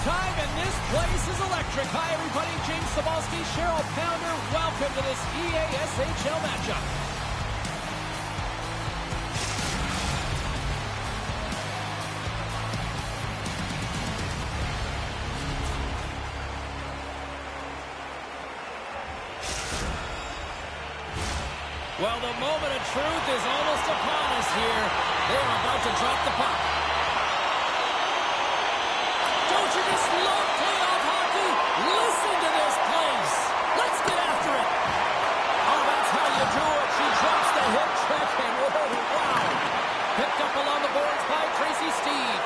Time, and this place is electric. Hi, everybody. James Cebulski, Cheryl Pounder. Welcome to this EASHL matchup. Well, the moment of truth is almost upon us here. They are about to drop the puck. Don't you just love playoff hockey? Listen to this place. Let's get after it. Oh, that's how you do it. She drops the hip check, and wow. Picked up along the boards by Tracy Steve.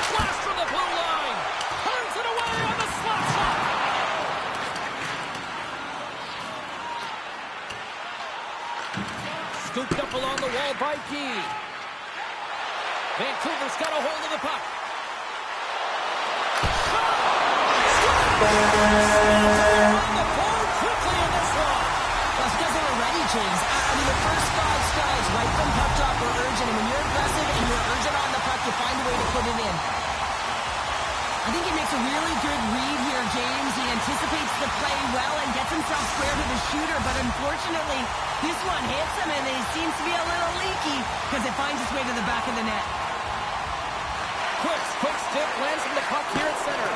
Blast from the blue line. Turns it away on the slap shot. Scooped up along the wall by Key. Vancouver's got a hold of the puck. On the board quickly in this one. That's because they were ready, James. I mean, the first 5 strides right from puck drop were urgent, and when you're aggressive and you're urgent on the puck, you find a way to put it in. I think he makes a really good read here, James. He anticipates the play well and gets himself square to the shooter, but unfortunately, this one hits him, and he seems to be a little leaky because it finds its way to the back of the net. Quick stick lands from the puck here at center.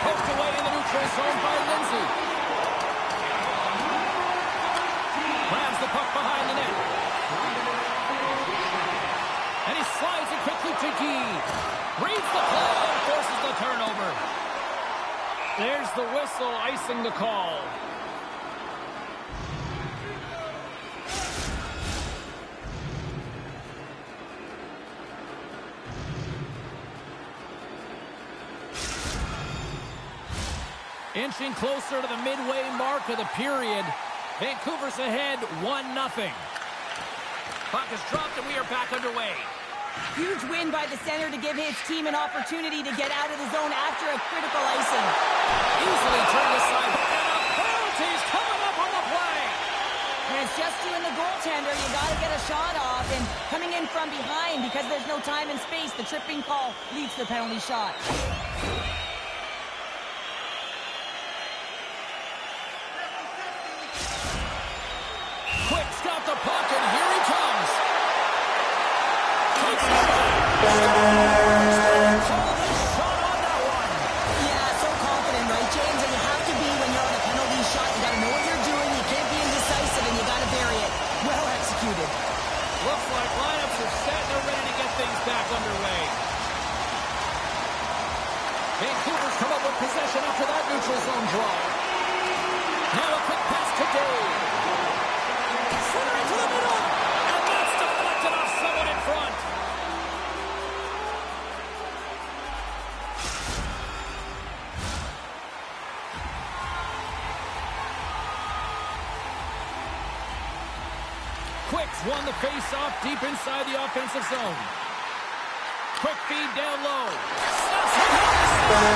Poked away in the neutral zone by Lindsay. Grabs the puck behind the net. And he slides it quickly to Guy. Reads the play and forces the turnover. There's the whistle icing the call. Inching closer to the midway mark of the period. Vancouver's ahead 1-0. Puck is dropped and we are back underway. Huge win by the center to give his team an opportunity to get out of the zone after a critical icing. Easily turned aside. And a penalty's coming up on the play. And it's just you and the goaltender. You got to get a shot off. And coming in from behind, because there's no time and space, the tripping call leads to the penalty shot. Quick's got the puck, and here he comes. Takes a shot. Shot on that one. Yeah, so confident, right, James? And you have to be when you're on a penalty shot. You got to know what you're doing. You can't be indecisive, and you got to bury it. Well executed. Looks like lineups are set. They're ready to get things back underway. Vancouver's come up with possession after that neutral zone draw. Now a quick pass to Dave. Center into the middle, and that's deflected off someone in front. Quick's won the face-off deep inside the offensive zone. Quick feed down low. Snaps it down.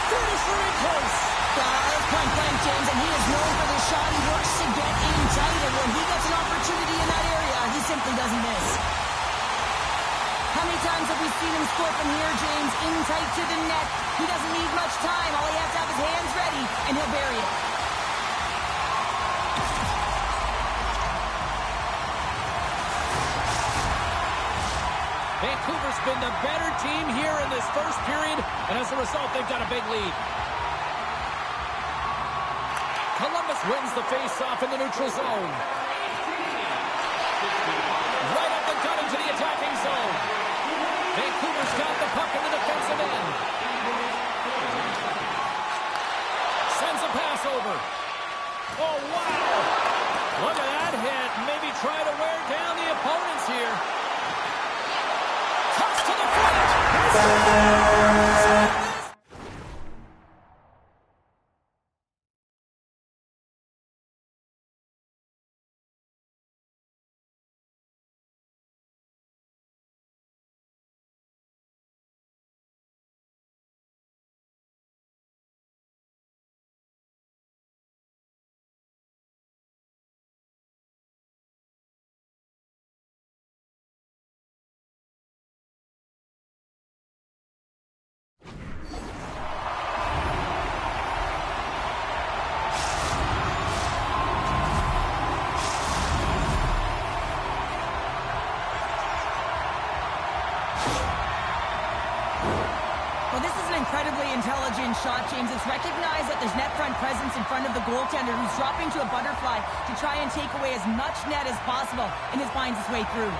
Finisher in close. That's point blank, James, and he is known for the shot. He works to get in tight, and when he gets an opportunity in that area, he simply doesn't miss. How many times have we seen him score from here, James? In tight to the net. He doesn't need much time. All he has to have his hands ready, and he'll bury it. Vancouver's been the better team here in this first period, and as a result, they've got a big lead. Columbus wins the face-off in the neutral zone. Right up the gut into the attacking zone. Vancouver's got the puck in the defensive end. Sends a pass over. Oh, wow! Look at that hit. Maybe try to wear down the opponents here. Toss to the front. shot, James. It's recognized that there's net front presence in front of the goaltender who's dropping to a butterfly to try and take away as much net as possible, and this finds its way through.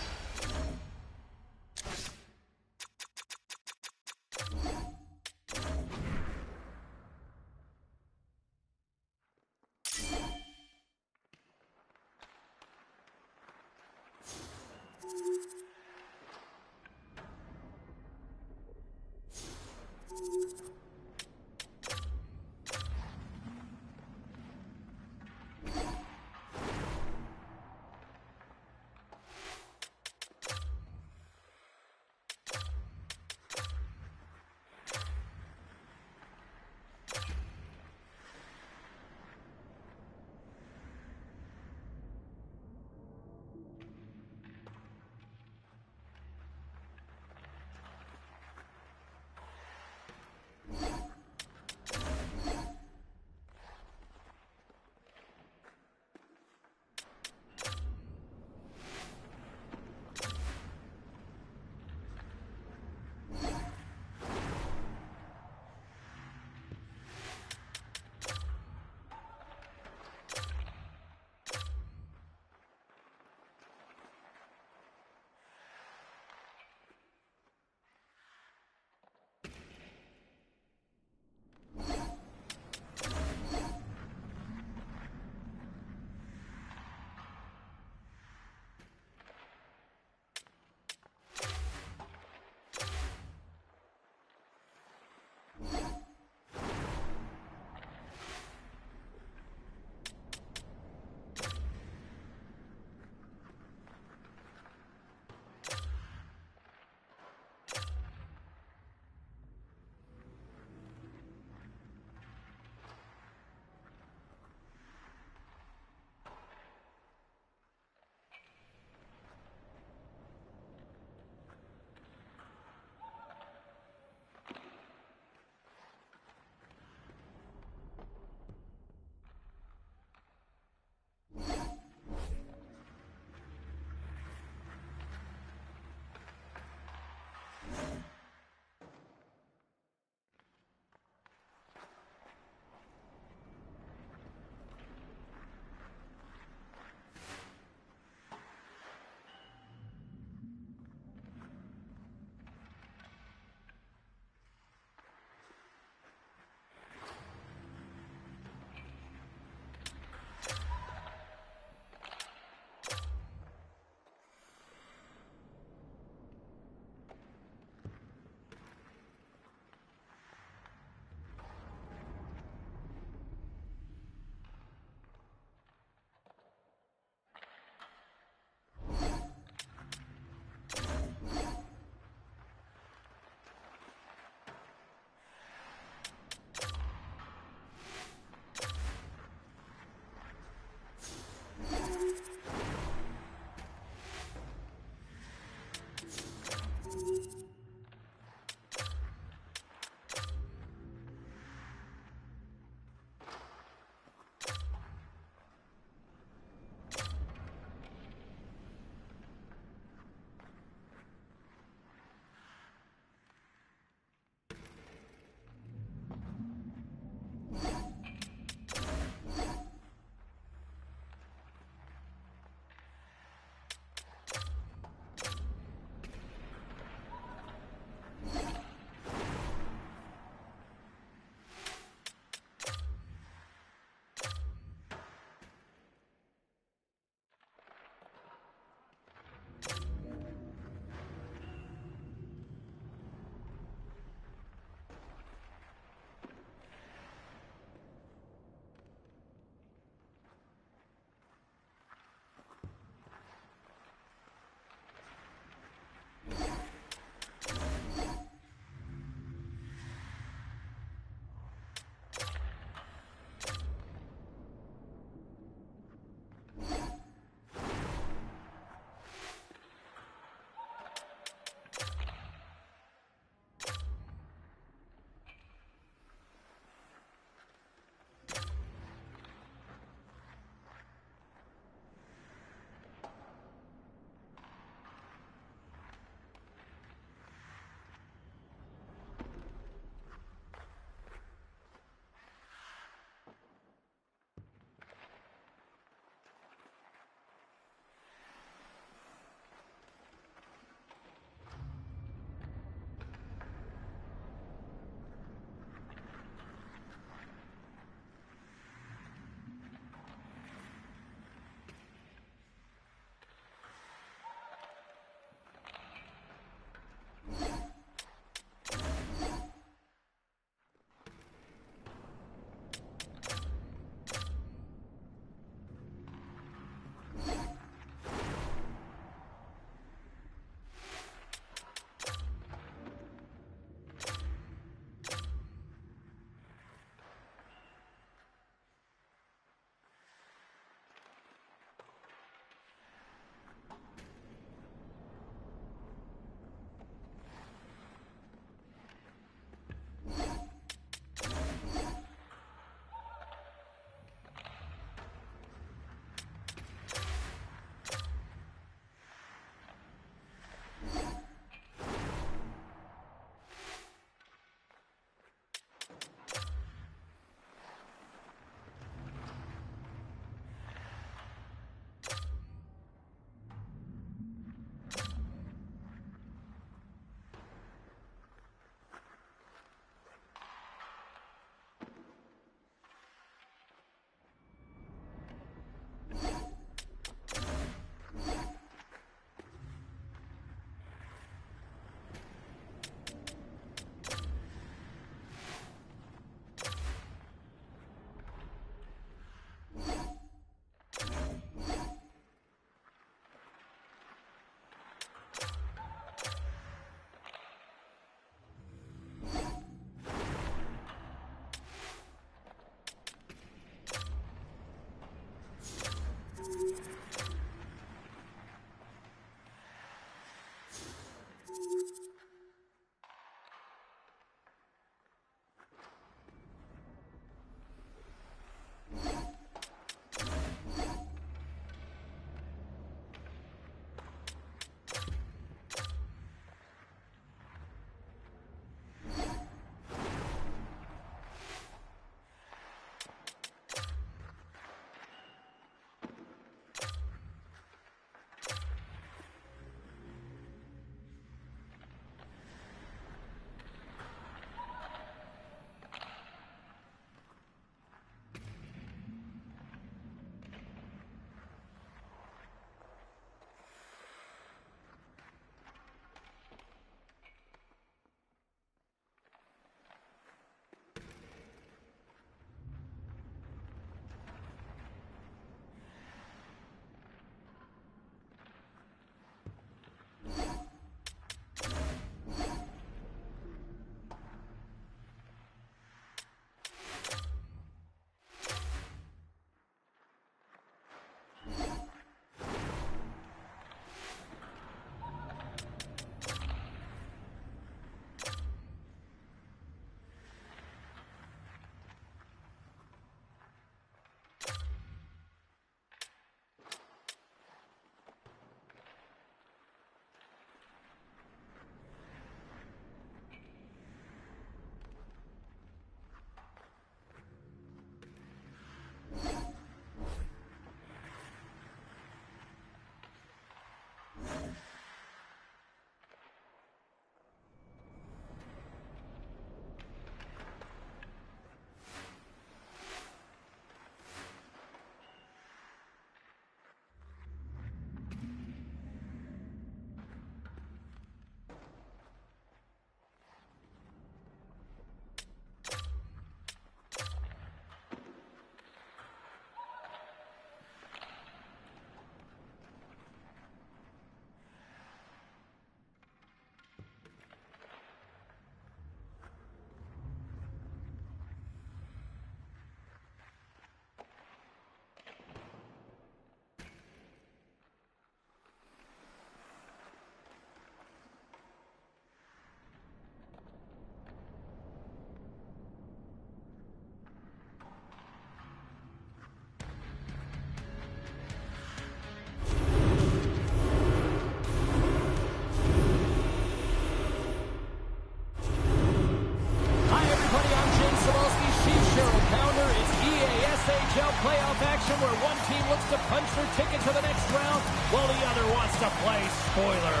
punch their ticket to the next round, while the other wants to play spoiler.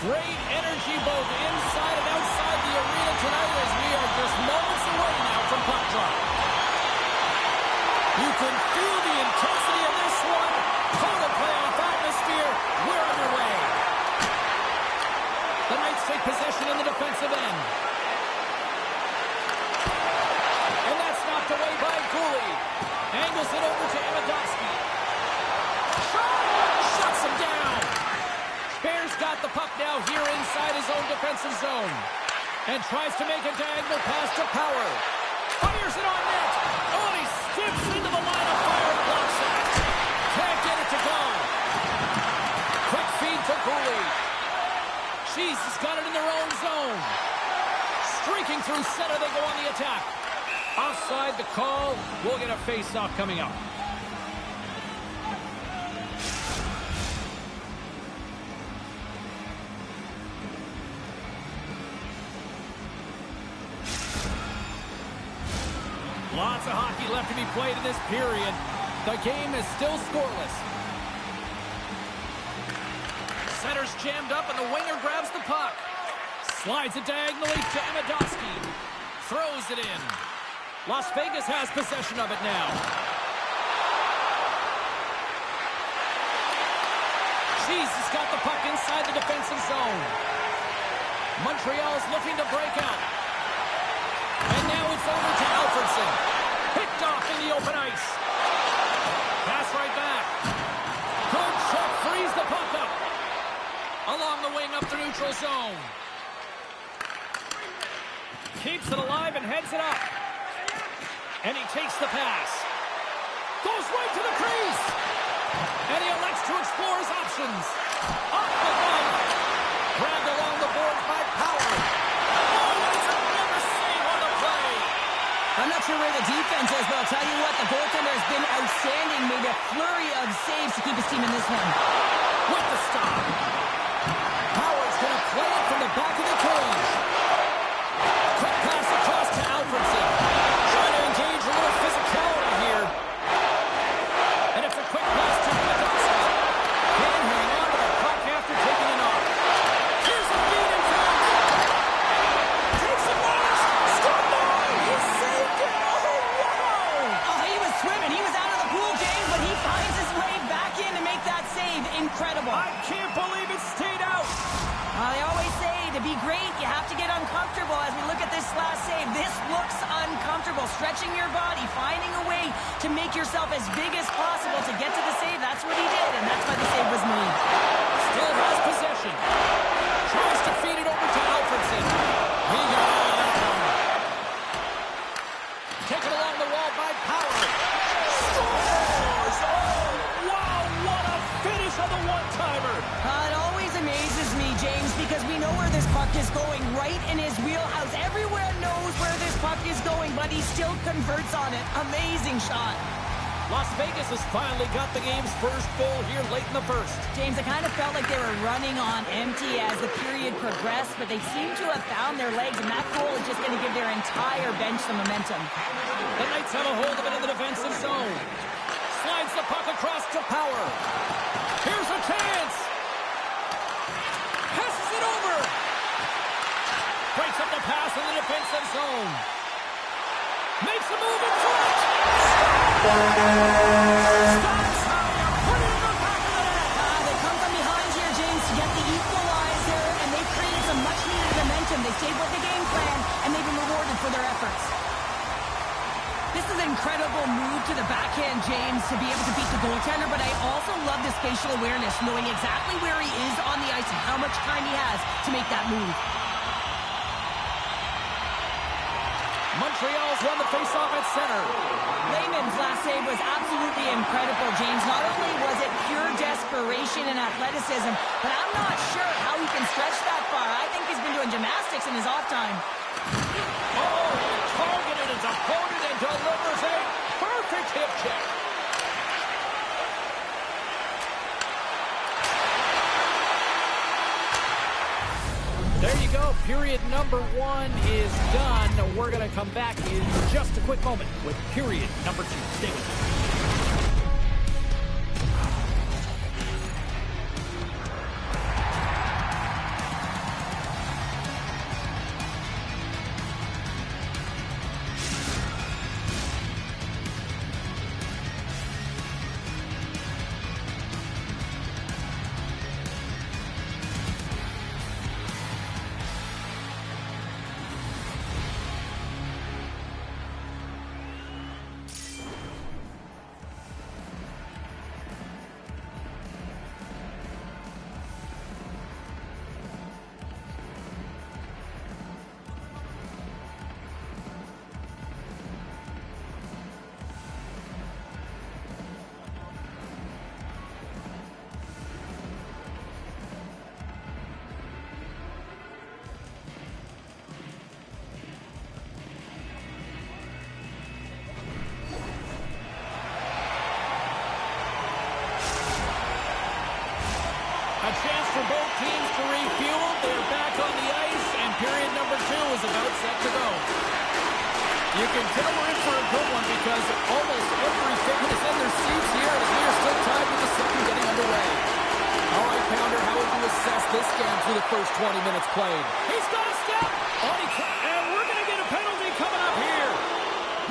Great energy both inside and outside the arena tonight as we are just moments away now from puck drop. You can feel the intensity of this one. Total playoff atmosphere. We're underway. The Knights take possession in the defensive end. And that's knocked away by Cooley. Angles it over to Amidoski. Shuts him down. Bears got the puck now here inside his own defensive zone. And tries to make a diagonal pass to Power. Fires it on net. Oh, he skips into the line of fire and blocks that. Can't get it to go. Quick feed to Cooley. Cheese has got it in their own zone. Streaking through center, they go on the attack. Offside the call. We'll get a face-off coming up. Lots of hockey left to be played in this period. The game is still scoreless. Center's jammed up and the winger grabs the puck. Slides it diagonally to Amidoski. Throws it in. Las Vegas has possession of it now. Cheese has got the puck inside the defensive zone. Montreal's looking to break out. And now it's over to Alfredson. Picked off in the open ice. Pass right back. Good check, frees the puck up. Along the wing up the neutral zone. Keeps it alive and heads it up. And he takes the pass. Goes right to the crease. And he elects to explore his options. Off the glove. Grabbed along the boards by Power. I'm not sure where the defense is, but I'll tell you what, the goaltender has been outstanding. Made a flurry of saves to keep his team in this one. With the stop. Howard's going to play it from the back of the cage. Quick pass across to Alfredson. Trying to engage a little physicality here. And it's a quick pass to Amidoski. Can't hang on to the puck after taking it off. Here's a feed in front. Takes the blast. Stop on. He saved it. Oh, wow. Oh, he was swimming. He was out of the pool, James, but he finds his way back in to make that save. Incredible. I can't believe it stayed out. They always say to be great, you have to get uncomfortable. As we look at this last save, this looks uncomfortable. Stretching your body, finding a way to make yourself as big as possible to get to the save. That's what he did, and that's why the save was made. Still has possession. Tries to feed it over to Alfredson. He got out of that one. Taken along the wall by Power. Scores! Oh, wow, what a finish on the one-timer. It always amazes me, James, because we know where this puck is going, right in his wheelhouse. Everywhere knows where this puck is going, but he still converts on it. Amazing shot. Las Vegas has finally got the game's first goal here late in the first. James, it kind of felt like they were running on empty as the period progressed, but they seem to have found their legs, and that goal is just going to give their entire bench some momentum. The Knights have a hold of it in the defensive zone. Slides the puck across to Power. Here's a chance. Passes it over. Breaks up the pass in the defensive zone. Makes a move in front. Stops how you put it in the back of the net. They come from behind here, James, to get the equalizer, and they've created some much-needed momentum. They stayed with the game plan, and they've been rewarded for their efforts. This is an incredible move to the backhand, James, to be able to beat the goaltender, but I also love the spatial awareness, knowing exactly where he is on the ice and how much time he has to make that move. Montreal's won the faceoff at center. Lehman's last save was absolutely incredible, James. Not only was it pure desperation and athleticism, but I'm not sure how he can stretch that far. I think he's been doing gymnastics in his off time. Oh, he targeted his opponent and delivers a perfect hip check. period number 1 is done. We're going to come back in just a quick moment with period number 2. Stay with us. A chance for both teams to refuel. They're back on the ice, and period number 2 is about set to go. You can tell we're in for a good one because almost every fan is in their seats here as we are still tied with the second getting underway. All right, Pounder, how would you assess this game through the first 20 minutes played? He's got a step! And we're going to get a penalty coming up here.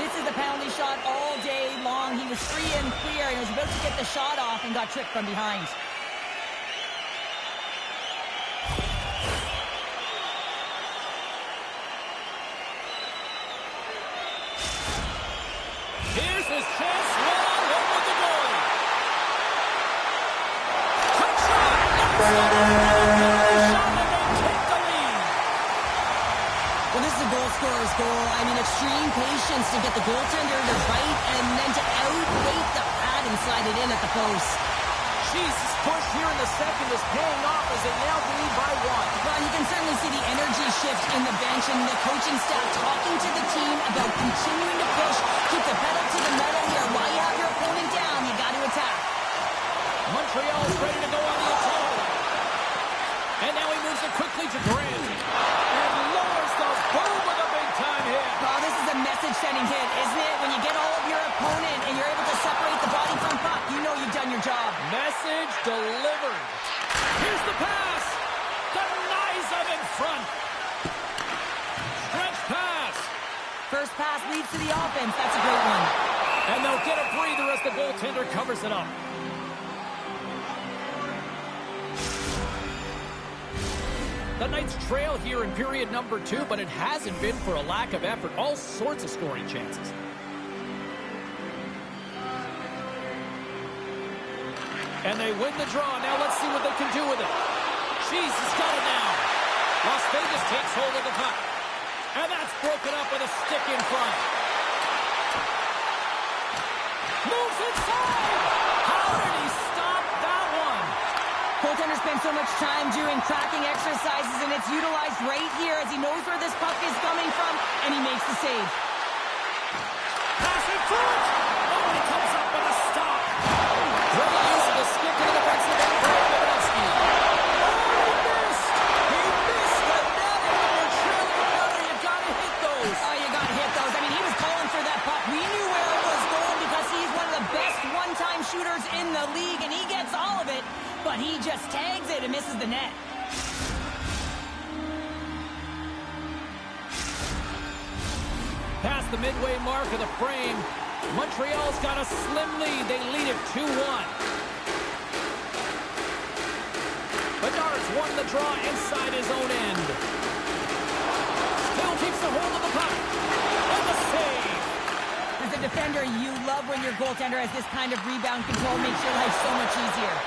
This is a penalty shot all day long. He was free and clear, and was about to get the shot off and got tricked from behind. Here's his chance. Long hit with the goalie. Quick shot. Shot, and they take the lead. Well, this is a goal scorer's goal. I mean, extreme patience to get the goaltender to bite and then to outweight the pad and slide it in at the post. Jesus, push here in the second is paying off as they now lead by 1. Well, you can certainly see the energy shift in the bench and the coaching staff talking to the team about continuing to push, keep the pedal to the metal here. While you have your opponent down, you got to attack. Montreal's ready to go on the attack. And now he moves it quickly to Grant. And lowers the boom with a big-time hit. Oh, this is a message-sending hit, isn't it? When you get all of your opponent and you're able to separate the body from puck, you know you've done your job. Message delivered. Here's the pass. Denies him in front. Stretch pass. First pass leads to the offense. That's a great one. And they'll get a breather as the goaltender covers it up. The Knights trail here in period number 2, but it hasn't been for a lack of effort. All sorts of scoring chances. And they win the draw. Now let's see what they can do with it. Jeez, he's got it now. Las Vegas takes hold of the puck. And that's broken up with a stick in front. Moves inside. How did he stop that one? Goaltender spends so much time doing cracking exercises, and it's utilized right here as he knows where this puck is coming from, and he makes the save. Pass in front. Oh, he comes up with a stop. Great use of the stick in the defensive end for Lewandowski. Oh, he missed. He missed the net, and when you're trailing another, you gotta hit those. Oh, you gotta hit those. I mean, he was calling for that puck. We knew where it was going because he's one of the best one-time shooters in the league, and he gets all of it, but he just tags it and misses the net. Past the midway mark of the frame, Montreal's got a slim lead. They lead it 2-1. Bedard's won the draw inside his own end. Still keeps a hold of the puck. And the save. As a defender, you love when your goaltender has this kind of rebound control. Makes your life so much easier.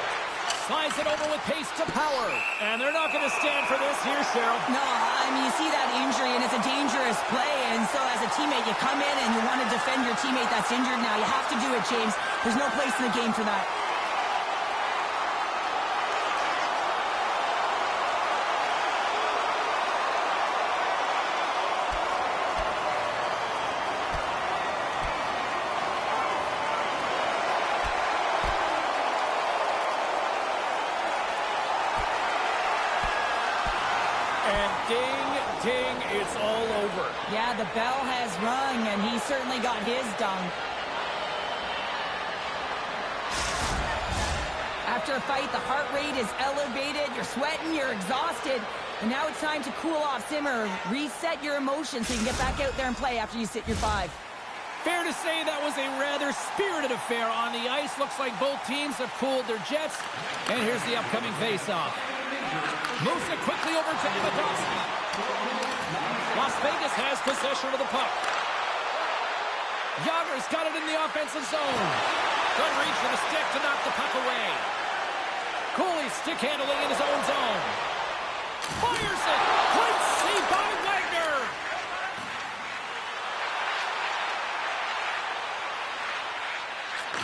Slides it over with pace to Power. And they're not going to stand for this here, Cheryl. No, I mean, you see that injury, and it's a dangerous play. And so as a teammate, you come in and you want to defend your teammate that's injured now. You have to do it, James. There's no place in the game for that. And ding, over. Yeah, the bell has rung, and he certainly got his done. After a fight, the heart rate is elevated, you're sweating, you're exhausted, and now it's time to cool off, simmer, reset your emotions so you can get back out there and play after you sit your 5. Fair to say that was a rather spirited affair on the ice. Looks like both teams have cooled their jets. And here's the upcoming face-off. Moves it quickly over to Pavelski. Las Vegas has possession of the puck. Yager's got it in the offensive zone. Good reach for the stick to knock the puck away. Cooley stick handling in his own zone. Fires it. Great save by Wagner.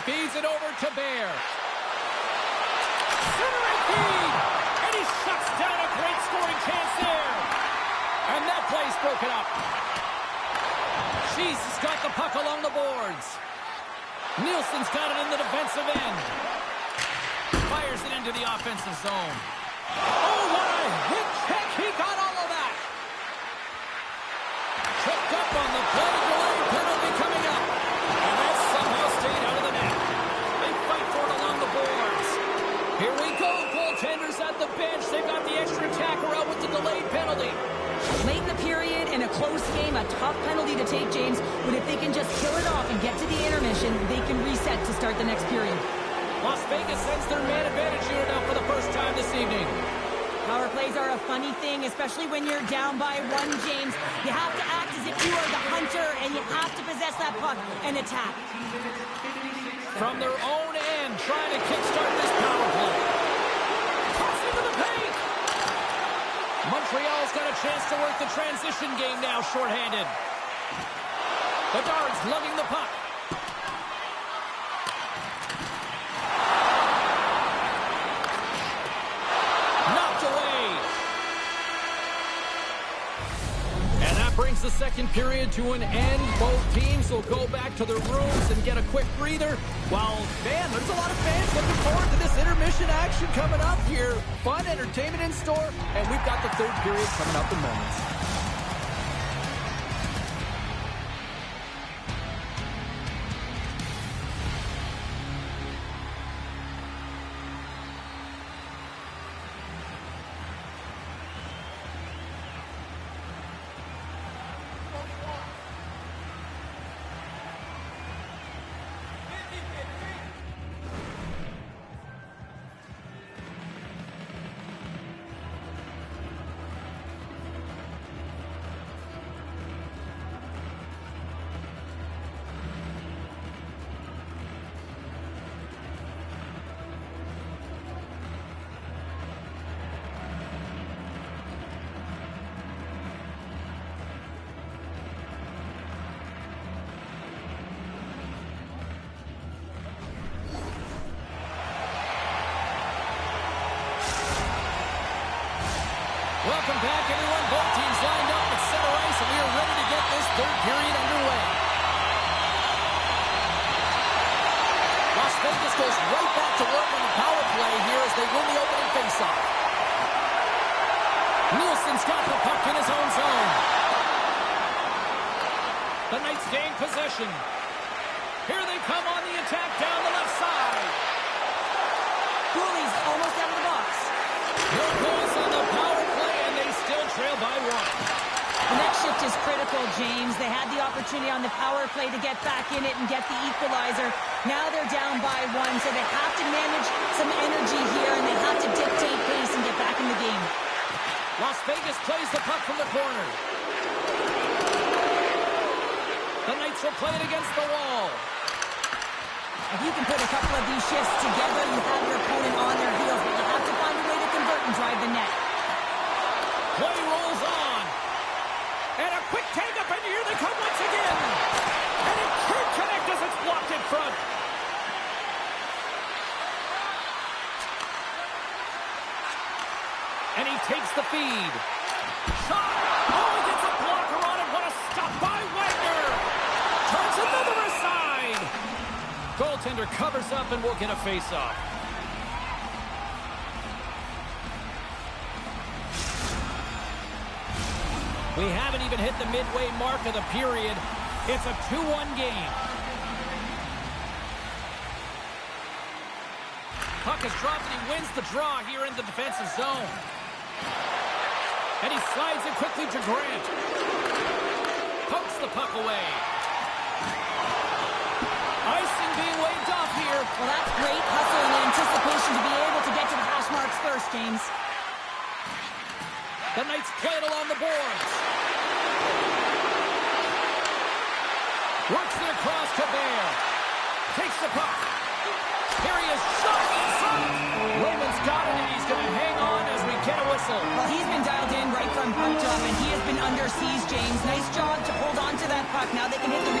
Feeds it over to Bear. Centering feed. And he shuts down a great scoring chance there. And that play's broken up. Cheese has got the puck along the boards. Nielsen's got it in the defensive end. Fires it into the offensive zone. Oh, what a hit check. He got all of that. Tripped up on the play. Delayed penalty coming up. And that somehow stayed out of the net. They fight for it along the boards. Here we go. Goaltenders at the bench. They've got the extra attacker out with the delayed penalty. Late in the period, in a close game, a tough penalty to take, James. But if they can just kill it off and get to the intermission, they can reset to start the next period. Las Vegas sends their man advantage unit out for the first time this evening. Power plays are a funny thing, especially when you're down by 1, James. You have to act as if you are the hunter, and you have to possess that puck and attack. From their own end, trying to kickstart this power play. Toss into the paint. Montreal's got a chance to work the transition game now, shorthanded. Bedard's lugging the puck. Knocked away. And that brings the second period to an end. Both teams will go back to their rooms and get a quick breather. While, man, there's a lot of fans looking forward to this intermission action coming up here. Fun entertainment in store, and we've got the third period coming up in moments. Welcome back, everyone. Both teams lined up at center ice, and we are ready to get this third period underway. Las Vegas goes right back to work on the power play here as they win the opening faceoff. Nielsen's got the puck in his own zone. The Knights gain possession. Here they come on the attack down the left side. Cooley's almost out of the box. No goals on the power play, and they still trail by 1. The next shift is critical, James. They had the opportunity on the power play to get back in it and get the equalizer. Now they're down by 1, so they have to manage some energy here, and they have to dictate pace and get back in the game. Las Vegas plays the puck from the corner. The Knights will play it against the wall. If you can put a couple of these shifts together, you have your opponent on their heels, but you have to find a way to convert and drive the net. Play rolls on. And a quick tag up, and here they come once again. And it can't connect as it's blocked in front. And he takes the feed. Shot. Oh, he gets a blocker on it. What a stop by Wagner. Turns another aside. Goaltender covers up and will get a face-off. We haven't even hit the midway mark of the period. It's a 2-1 game. Puck is dropped and he wins the draw here in the defensive zone. And he slides it quickly to Grant. Pokes the puck away. Icing being waved off here. Well, that's great hustle and anticipation to be able to get to the hash marks first, James. The Knights play it along the boards. Works it across to Bear. Takes the puck. Here he is, shot in front. Raymond's got it, and he's going to hang on as we get a whistle. Well, he's been dialed in right from puck drop, and he has been under siege, James. Nice job to hold on to that puck. Now they can hit the...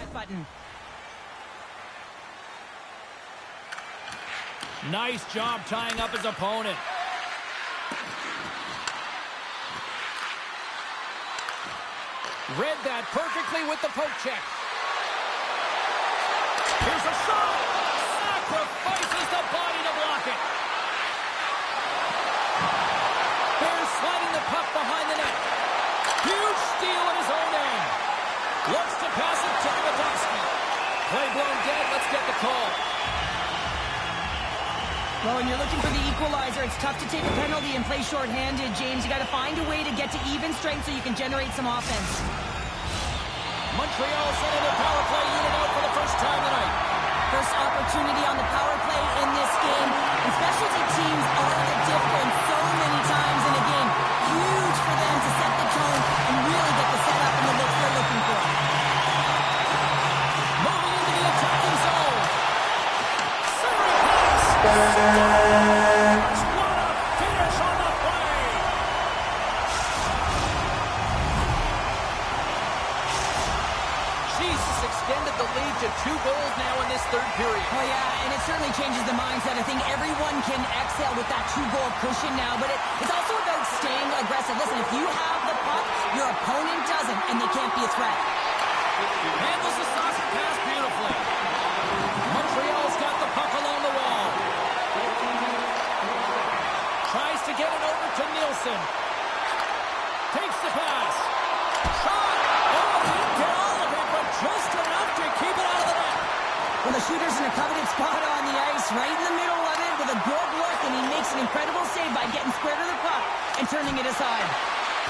button. Nice job tying up his opponent. Read that perfectly with the poke check. Here's a shot. Sacrifices the body to block it. Bears sliding the puck behind the net. Huge steal at his own end. Looks to pass it to Vodowski. Play blown dead. Let's get the call. Well, when you're looking for the equalizer, it's tough to take a penalty and play shorthanded, James. You got to find a way to get to even strength so you can generate some offense. Montreal sending their power play unit out for the first time tonight. First opportunity on the power play in this game. And specialty teams are the difference so many times in a game. Huge for them to set the tone and really get the setup and the looks they're looking for. Moving into the attacking zone. What a finish on the play! Jesus extended the lead to 2 goals now in this third period. Oh yeah, and it certainly changes the mindset. I think everyone can exhale with that 2-goal cushion now, but it's also about staying aggressive. Listen, if you have the puck, your opponent doesn't, and they can't be a threat. Handles the sausage pass beautifully. Montreal's got the puck along the wall. Tries to get it over to Nielsen. Takes the pass. Shot! Oh, he did all of it, but just enough to keep it out of the net. Well, the shooter's in a coveted spot on the ice, right in the middle of it with a good look, and he makes an incredible save by getting square to the puck and turning it aside.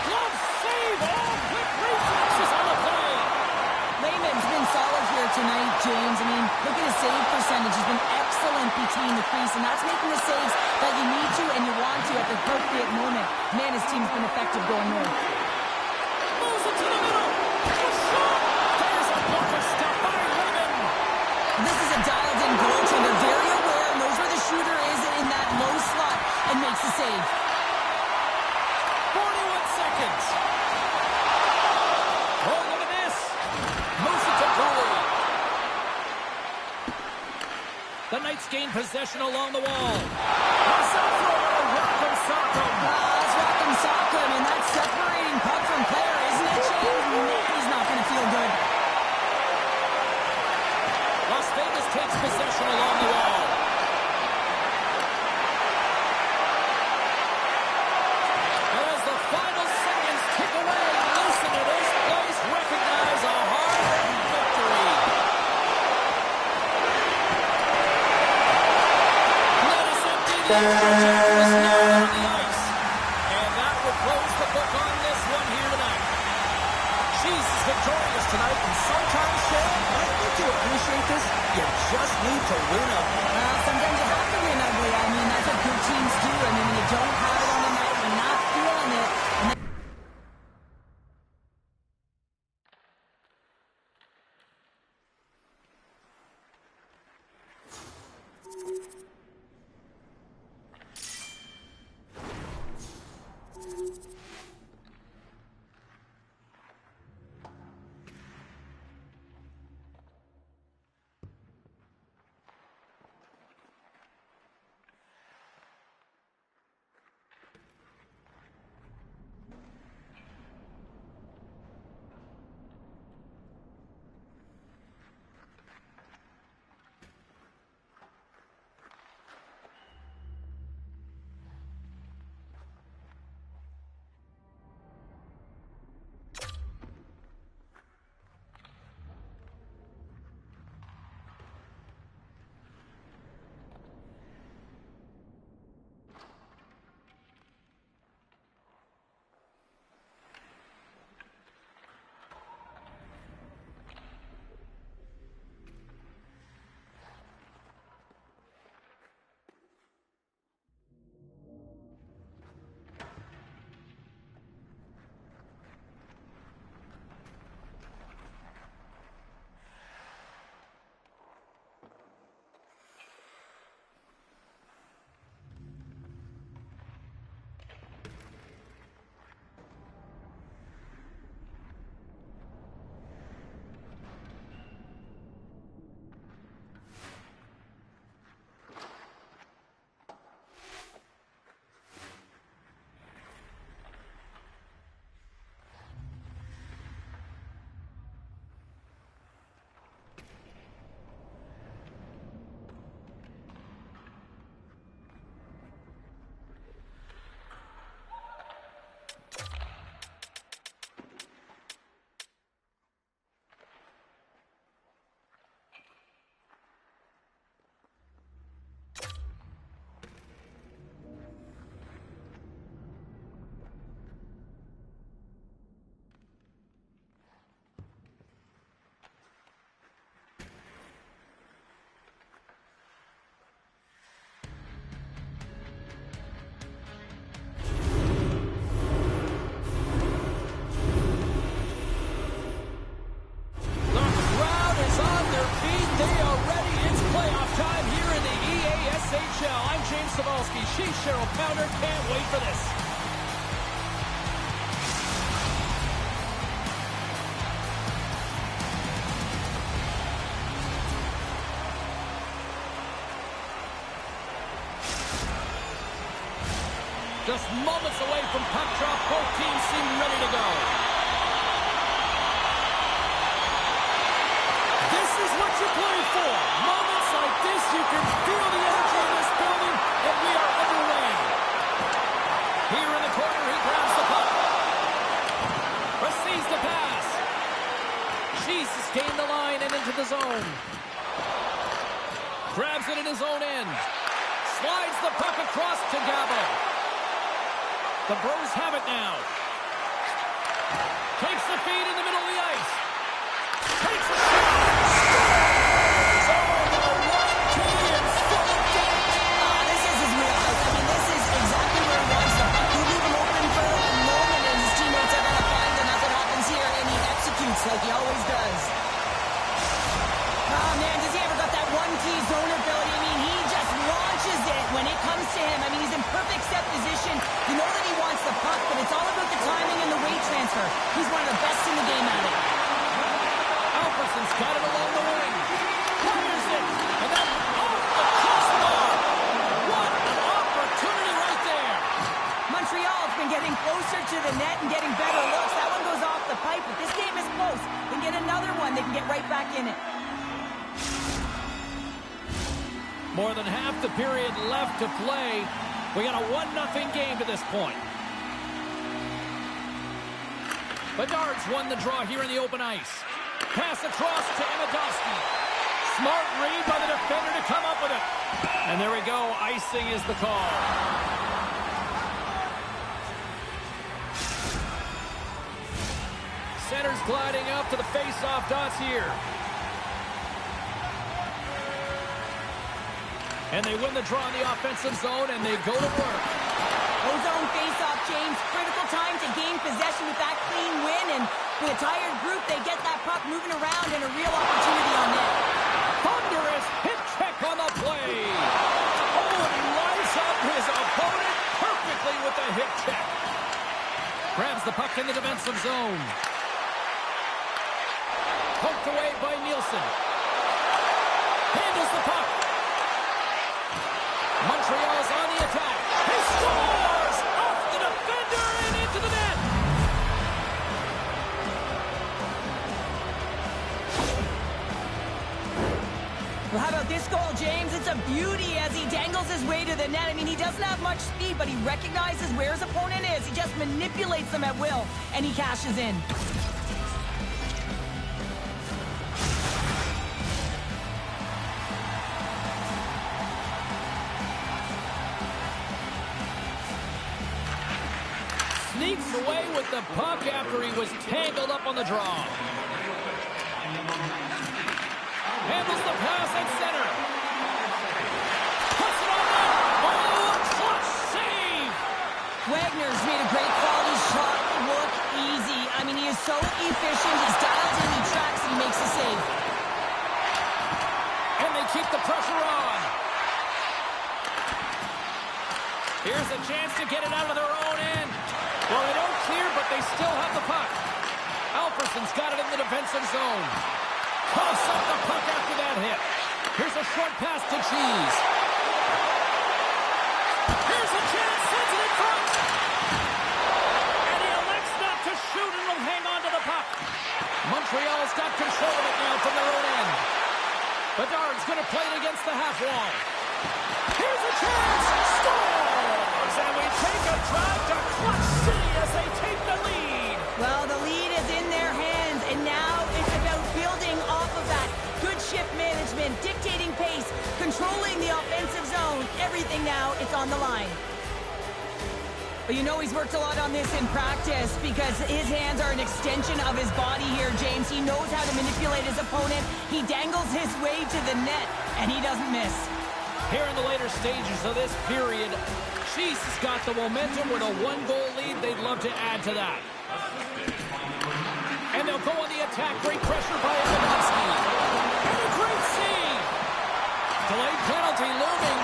Glove save! Oh, quick reflexes on the play. Layman's been solid here tonight, James. I mean, look at his save percentage. He's been excellent between the crease, and that's making the saves that you need to and you want to at the appropriate moment. Man, his team's been effective going north. Moves it to the middle. A shot. There's a blocker step by Raymond. This is a dialed-in goaltender. Very aware, knows where the shooter is in that low slot, and makes the save. 41 seconds. Oh, look at this. Moves it to Cooley. The Knights gain possession along the wall. Pass out for a Rock'em Sock'em. That's Rock'em Sock'em, and that's separating puck from player, isn't it, James? Man, he's not going to feel good. Las Vegas takes possession along the wall. As the final seconds tick away, listen to this place recognize a hard victory. Let us empty the project was not on the ice. And that will close the book on this one here tonight. She's victorious tonight, and sometimes, Sharon, I think to appreciate this, you just need to win ugly. Sometimes you have to win ugly. I mean, that's what good teams do. I mean, when you don't have it on the night, you're not feeling it. And then Gee, Cheryl Pounder, can't wait for this. Just moments away from puck drop. Both teams seem ready to go. This is what you play for. Moments like this, you can feel the energy in this building, and we are underway. Here in the corner, he grabs the puck. Receives the pass. She's gained the line and into the zone. Grabs it in his own end. Slides the puck across to Gabo. The Bros have it now. Takes the feed in the middle of the ice. Takes a shot. Scores! Oh, the 1-2 in full depth. This is his wheelhouse. I mean, this is exactly where he wants the puck. You leave him open for a moment, and his teammates are going to find him. That's what happens here, and he executes like he always does. Oh, man, does he ever got that one-key zone ability? I mean, he just launches it when it comes to him. I mean, he's in perfect set position. You know that he wants the puck, but it's all about the timing and the weight transfer. He's one of the best in the game at it. Alfredsson's got it along the wing. Fires it. And then off the crossbar. What an opportunity right there. Montreal's been getting closer to the net and getting better looks. That one goes off the pipe, but this game is close. They can get another one. They can get right back in it. More than half the period left to play. We got a 1-0 game to this point. Bedard's won the draw here in the open ice. Pass across to Amidowski. Smart read by the defender to come up with it. And there we go. Icing is the call. Center's gliding up to the face-off dots here. And they win the draw in the offensive zone, and they go to work. O-zone face-off, James. Critical time to gain possession with that clean win. And with a tired group, they get that puck moving around and a real opportunity on net. Thunderous hit check on the play. Oh, and he lines up his opponent perfectly with the hit check. Grabs the puck in the defensive zone. Poked away by Nielsen. Handles the puck. Montreal's on the attack. He scores! Off the defender and into the net. Well, how about this goal, James? It's a beauty as he dangles his way to the net. I mean, he doesn't have much speed, but he recognizes where his opponent is. He just manipulates them at will, and he cashes in. Sneaks away with the puck after he was tangled up on the draw. Handles the pass at center. Puts it on net. Oh, clutch save. Wagner's made a great quality shot look easy. I mean, he is so efficient. He's dialed in, he tracks, and he makes the save. And they keep the pressure on. Here's a chance to get it out of their own end. Well, they don't clear, but they still have the puck. Alfredsson's got it in the defensive zone. Toss up the puck after that hit. Here's a short pass to Cheese. Here's a chance, sends it in front. And he elects not to shoot and will hang on to the puck. Montreal's got control of it now from their own end. Bedard's going to play it against the half wall. Here's a chance. Scores! And we take a drive to Clutch City as they take the lead. Well, the lead is in their hands, and now it's about building off of that. Good shift management, dictating pace, controlling the offensive zone. Everything now, it's on the line. But you know he's worked a lot on this in practice because his hands are an extension of his body here, James. He knows how to manipulate his opponent. He dangles his way to the net, and he doesn't miss. Here in the later stages of this period, Chiefs has got the momentum with a 1-goal lead. They'd love to add to that. And they'll go on the attack. Great pressure by Amidowski. And a great save. Delayed penalty looming.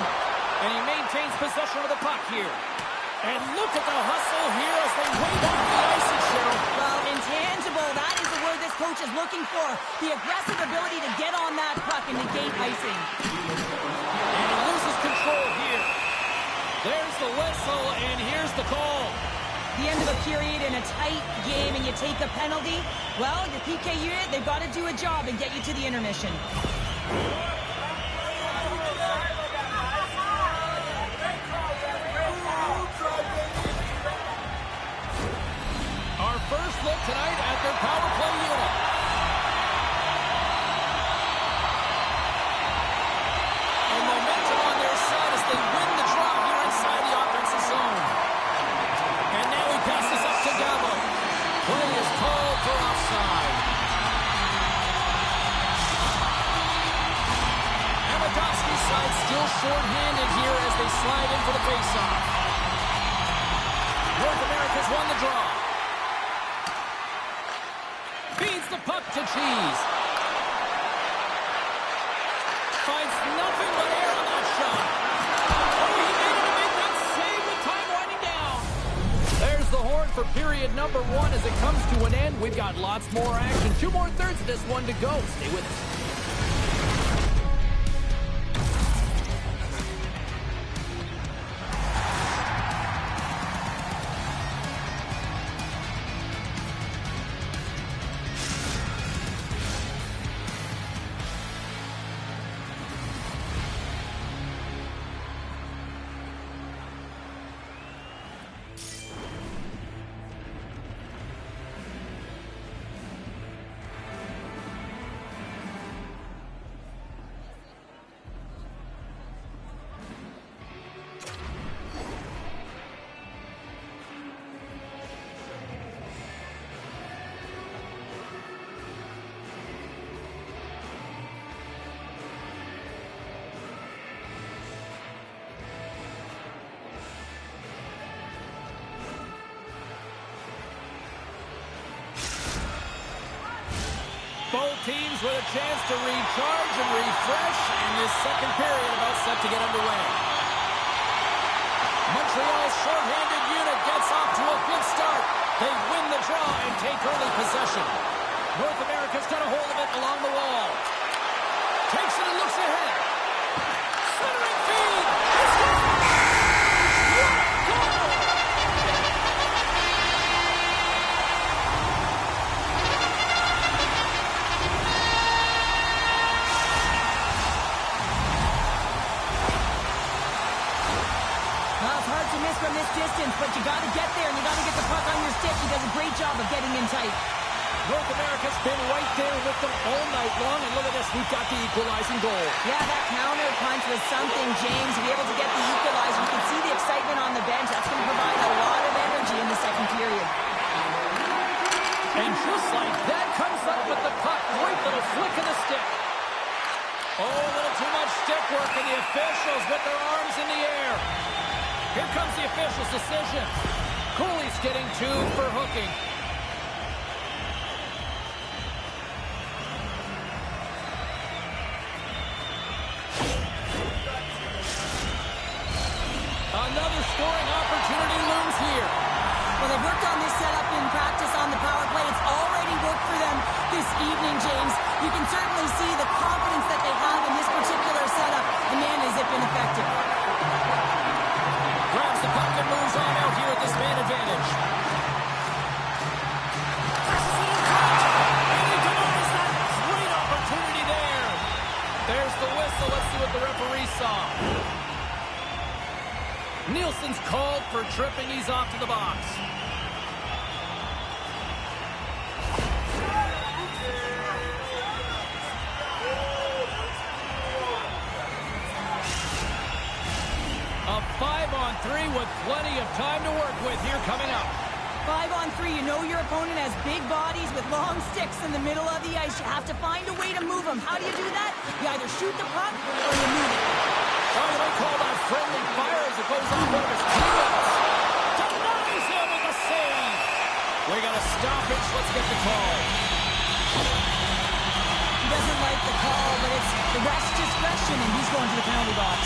And he maintains possession of the puck here. And look at the hustle here as they wave off the icing, Cheryl. Well, intangible, that is the word this coach is looking for. The aggressive ability to get on that puck and negate icing. And he loses control here. There's the whistle, and here's the call. The end of a period in a tight game, and you take a penalty. Well, your PK unit, they've got to do a job and get you to the intermission. Our first look tonight at their power play unit. And momentum on their side as they win the draw here inside the offensive zone. And now he passes up to Gabo. Play is called for offside. Amadovsky's side still short-handed here as they slide in for the face-off. North America's won the draw. Feeds the puck to Cheese. Finds nothing but air on that shot. Oh, he made it to make that save with time winding down. There's the horn for period number 1 as it comes to an end. We've got lots more action. 2 more thirds of this one to go. Stay with us. Both teams with a chance to recharge and refresh, and this second period about set to get underway. Montreal's short-handed unit gets off to a good start. They win the draw and take early possession. North America's got a hold of it along the wall. Takes it and looks ahead. Centering feed. It's good. What a goal! From this distance, but you got to get there and you got to get the puck on your stick. He does a great job of getting in tight. North America's been right there with them all night long, and look at this, we've got the equalizing goal. Yeah, that counter punch was something, James. To be able to get the equalizer, you can see the excitement on the bench. That's going to provide a lot of energy in the second period. And just like that, comes up with the puck. Great little flick of the stick. Oh, a little too much stick work, and the officials with their arms in the air. Here comes the official's decision. Cooley's getting 2 for hooking. Another scoring opportunity looms here. Well, they've worked on this setup in practice on the power play. It's already worked for them this evening, James. You can certainly see the confidence that they have in this particular setup. And man, has it been effective. Grabs the puck and moves on out here at this man advantage. And he denies that. Great opportunity there. There's the whistle. Let's see what the referee saw. Nielsen's called for tripping. He's off to the box. A 5-on-3 with plenty of time to work with here coming up. 5-on-3, you know your opponent has big bodies with long sticks in the middle of the ice. You have to find a way to move them. How do you do that? You either shoot the puck or you move it. Oh, they call that friendly fire as it goes off one of his teammates. Denies him with a save. We got a stoppage. Let's get the call. He doesn't like the call, but it's the ref's discretion, and he's going to the penalty box.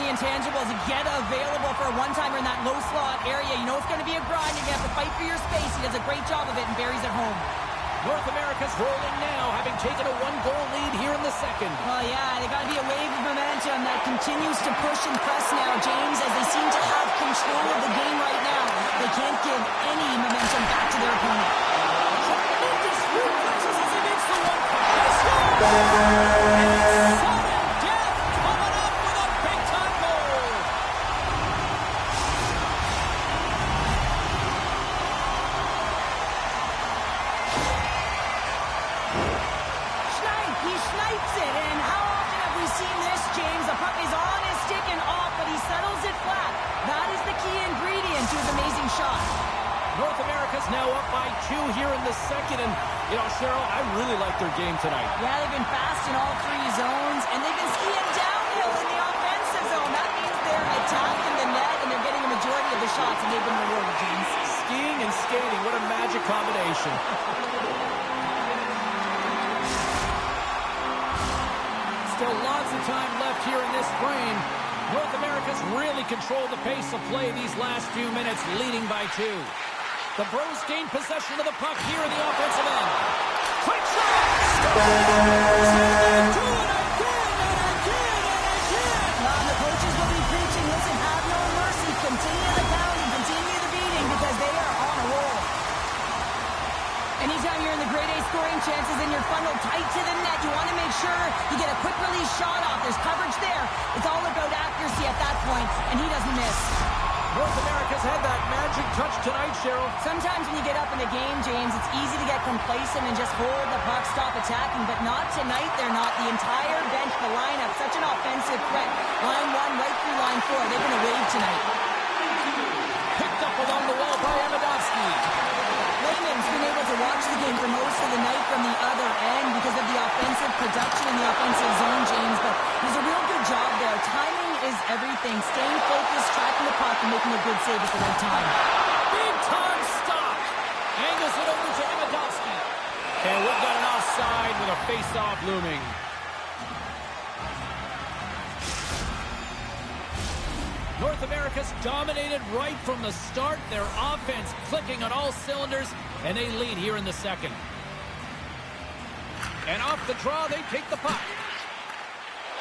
the intangibles get available for a one-timer in that low slot area. You know it's going to be a grind. You're going to have to fight for your space. He does a great job of it and buries it home. North America's rolling now, having taken a one-goal lead here in the second. Well, yeah, they got to be a wave of momentum that continues to push and press now, James, as they seem to have control of the game right now. They can't give any momentum back to their opponent. Tremendous reflexes as he makes the one. And sudden death coming up with a big-time goal. He snipes it, and how often have we seen this, James? The puck is on his stick and off, but he settles it flat. That is the key ingredient to his amazing shot. North America's now up by 2 here in the second, and, you know, Cheryl, I really like their game tonight. Yeah, they've been fast in all 3 zones, and they've been skiing downhill in the offensive zone. That means they're attacking the net, and they're getting a majority of the shots, and they've been rewarded, James. Skiing and skating, what a magic combination. Still lots of time left here in this frame. North America's really controlled the pace of play these last few minutes, leading by 2. The Bros gain possession of the puck here in the offensive end. Quick shot! Score! And do it again and again and again! The coaches will be preaching, listen, have no mercy. Continue the pounding, continue the beating, because they are on a roll. Anytime you're in the grade A scoring chances and you're funneled tight to the net, you want to make sure you get a quick release shot off. There's coverage there. It's all about accuracy at that point, and he doesn't miss. North America's had that magic touch tonight, Cheryl. Sometimes when you get up in the game, James, it's easy to get complacent and just hold the puck, stop attacking, but not tonight. They're not. The entire bench, the lineup, such an offensive threat. Line 1 right through line 4. They've been a wave tonight. Picked up along the wall by Amidovsky. Layman's been able to watch the game for most of the night from the other end because of the offensive production in the offensive zone, James, but he's a real good job there. Timing is everything. Staying focused, tracking the puck, and making a good save at the right time. Big time stop. Angles it over to Amidovsky. And we've got an offside with a face-off looming. North America's dominated right from the start. Their offense clicking on all cylinders, and they lead here in the second. And off the draw, they take the puck.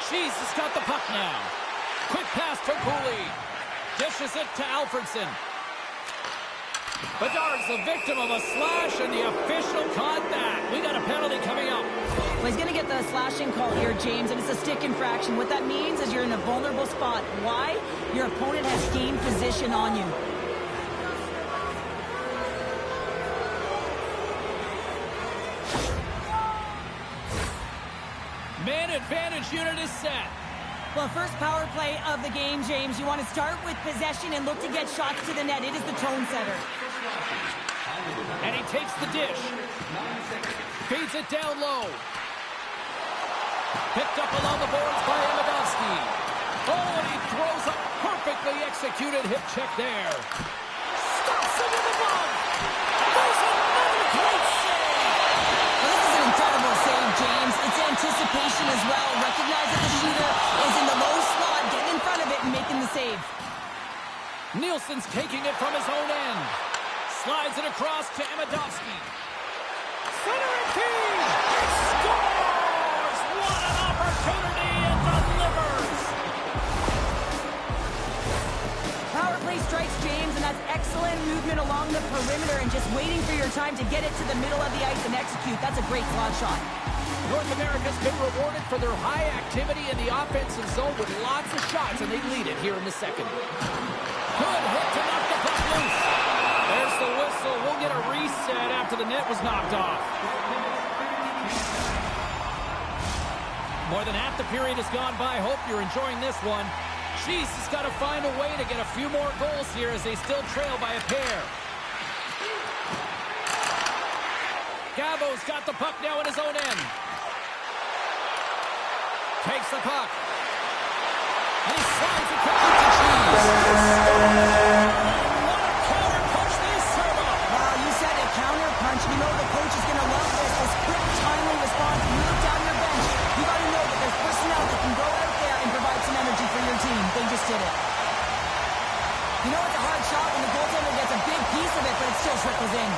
She's just got the puck now. Quick pass to Cooley. Dishes it to Alfredson. Bedard's the victim of a slash, and the official caught that. We got a penalty coming up. Well, he's going to get the slashing call here, James, and it's a stick infraction. What that means is you're in a vulnerable spot. Why? Your opponent has gained position on you. Man advantage unit is set. Well, first power play of the game, James. You want to start with possession and look to get shots to the net. It is the tone setter. And he takes the dish. Feeds it down low. Picked up along the boards by Amidovsky. Oh, and he throws a perfectly executed hip check there. Stops it with the glove. There's another great save. Well, this is an incredible save, James. It's anticipation as well. Recognize that the shooter is in the low slot, getting in front of it and making the save. Nielsen's taking it from his own end. Slides it across to Amidovsky. Center and key! He scores! What an opportunity and delivers! Power play strikes, James, and that's excellent movement along the perimeter and just waiting for your time to get it to the middle of the ice and execute. That's a great slot shot. North America's been rewarded for their high activity in the offensive zone with lots of shots, and they lead it here in the second. Good hit to knock the puck loose. There's the whistle. We'll get a reset after the net was knocked off. More than half the period has gone by. Hope you're enjoying this one. She's just got to find a way to get a few more goals here as they still trail by a pair. Gabo's got the puck now in his own end. Takes the puck. And he slides it quickly to Cheese. What a counter punch they serve up. Wow, you said a counter punch. You know the coach is going to love this. This quick, timely response. You look down your bench. You got to know that there's personnel that can go out there and provide some energy for your team. They just trickles in.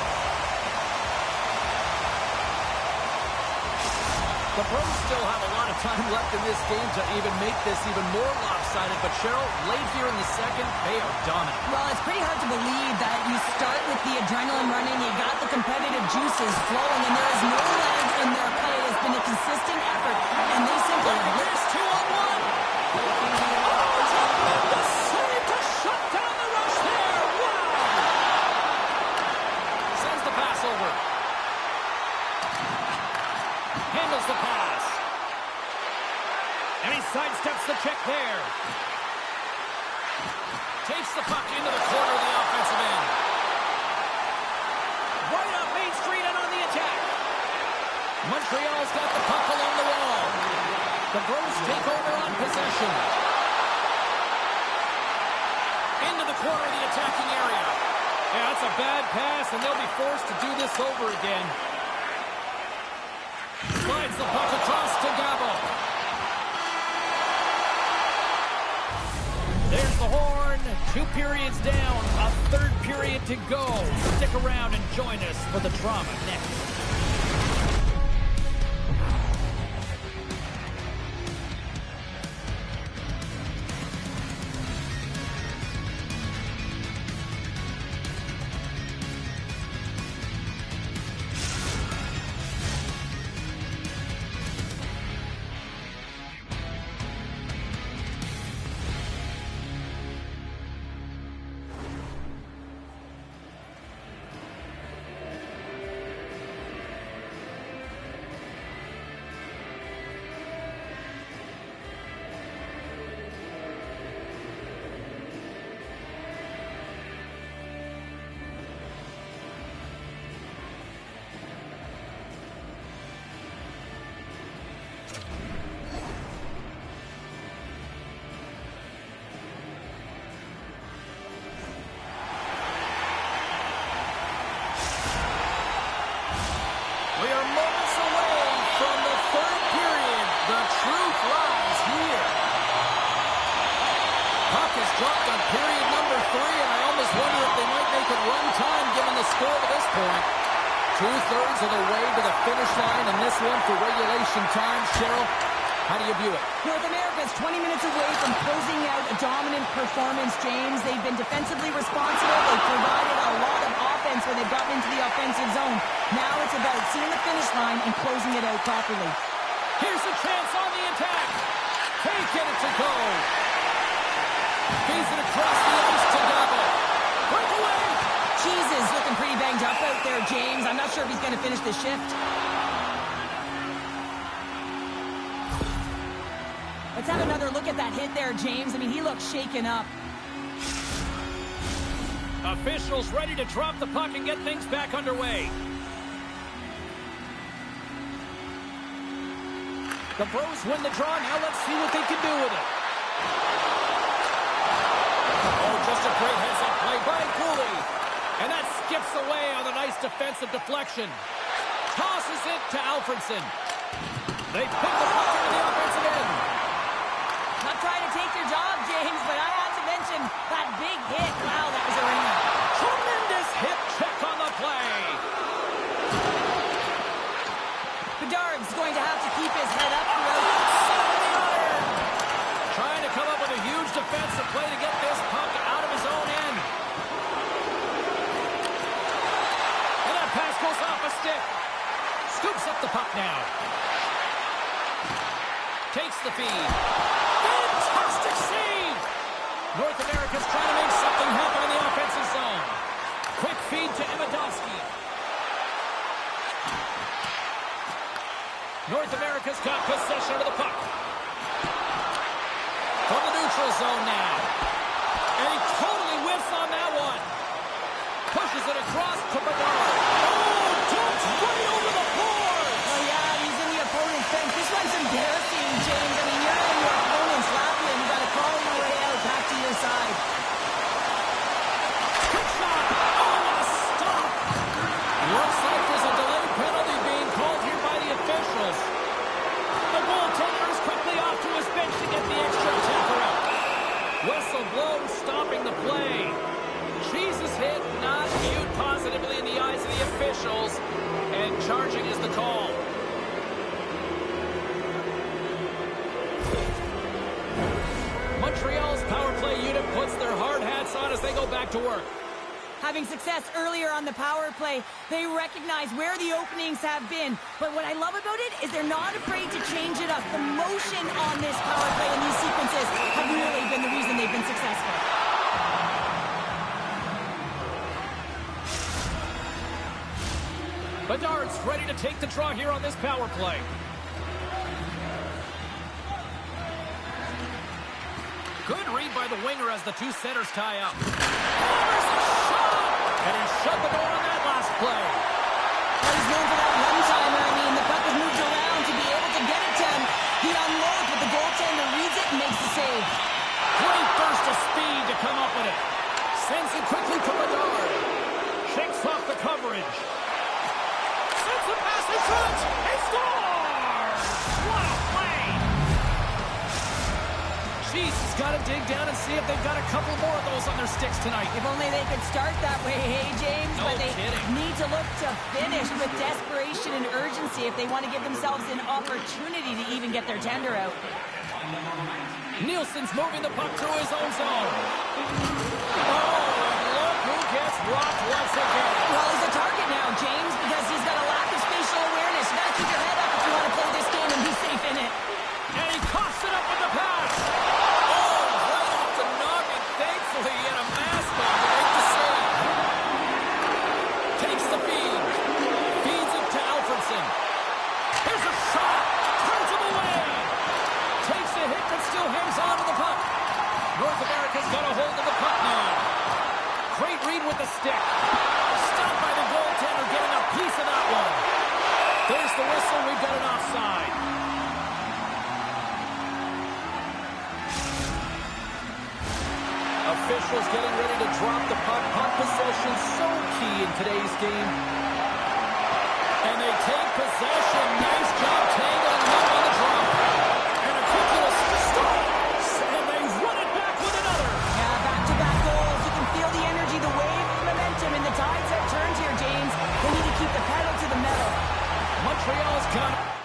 The Bros still have a lot of time left in this game to even make this even more lopsided. But Cheryl, late here in the second, they are dominant. Well, it's pretty hard to believe that you start with the adrenaline running, you got the competitive juices flowing, and there is no lag in their play. It has been a consistent effort, and they simply Here's 2-on-1. Oh, tremendous save to shut down the rush there. Wow. Sends the pass over. Handles the pass. And he sidesteps the check there. Takes the puck into the corner of the offensive end. Right up Main Street and on the attack. Montreal's got the puck along the wall. The Bros take over on possession. Into the corner of the attacking area. Yeah, that's a bad pass, and they'll be forced to do this over again. Slides the puck across to Gabo. There's the horn. 2 periods down. A third period to go. Stick around and join us for the drama next. We are moments away from the third period. The truth lies here. Puck is dropped on period number 3, and I almost wonder if they might make it run time given the score to this point. 2/3 of the way to the finish line, and this one for regulation time. Cheryl, how do you view it? North America's 20 minutes away from closing out a dominant performance, James. They've been defensively responsible. They've provided a lot of offense when they've gotten into the offensive zone. Now it's about seeing the finish line and closing it out properly. Here's a chance on the attack. Taking it to go. Feeds it across the ice to Gabo. Breakaway. Jesus, looking pretty banged up out there, James. I'm not sure if he's going to finish the shift. Let's have another look at that hit there, James. I mean, he looks shaken up. Officials ready to drop the puck and get things back underway. The Bros win the draw. Now let's see what they can do with it. Oh, just a great heads-up play by Cooley. And that skips away on a nice defensive deflection. Tosses it to Alfredson. They put the puck into the offensive end. Not trying to take your job, James, but I had to mention that big hit. Wow, that was a ring. Tremendous hit check on the play. Bedard's going to have to keep his head up throughout. Trying to come up with a huge defensive play to get this puck out of his own end. And that pass goes off a stick. Scoops up the puck now. Takes the feed. Fantastic save! North America's trying to make something happen in the offensive zone. Quick feed to Emmadowski. North America's got possession of the puck. From the neutral zone now. And he totally whiffs on that one. Pushes it across to Bedard. Oh, dumped right over the boards. Oh, yeah, he's in the opponent's bench. This one's embarrassing, James. I mean, you're in your opponent's lap and you got to crawl your way out back to your side. Quick shot. Oh, what a stop. Looks like there's a delayed penalty being called here by the officials. The goaltender is quickly off to his bench to get the extra attacker out. Whistle blows, stopping the play. Jesus hit, not viewed positively in the go back to work. Having success earlier on the power play, they recognize where the openings have been. But what I love about it is they're not afraid to change it up. The motion on this power play and these sequences have really been the reason they've been successful. Bedard's ready to take the draw here on this power play. Good read by the winger as the two centers tie up. And he shut the door on that last play. Well, he's known for that one-timer. I mean, the puck is moved around to be able to get it to him. He unloads, but the goaltender reads it and makes the save. Great burst of speed to come up with it. Sends it quickly to Bedard. Shakes off the coverage. Sends the pass in front. He scores! What a play! Jeez, he's got to dig down and see if they've got a couple more of those on their sticks tonight. If only they could start that way, hey, James. No but they kidding. need to look to finish with desperation and urgency if they want to give themselves an opportunity to even get their tender out. Nielsen's moving the puck through his own zone. Oh, and look who gets rocked once again. Well, he's a target now, James, because he's got a lack of spatial awareness. You got to keep your head up if you want to play this game and be safe in it. And he coughs it up with the pass. Oh, right off the noggin. Thankfully, he had a mask on to make the save. Takes the feed. Feeds it to Alfredson. Here's a shot. Turns him away. Takes a hit but still hangs on to the puck. North America's got a hold of the puck now. Great read with the stick. Stopped by the goaltender getting a piece of that one. There's the whistle. We've got an offside. Officials getting ready to drop the puck. Puck possession so key in today's game. And they take possession. Nice job tangling them up on the drop. And a quick little stop. And they run it back with another. Yeah, back-to-back goals. You can feel the energy, the wave, the momentum, and the tides have turned here, James. They need to keep the pedal to the metal. Montreal's got it.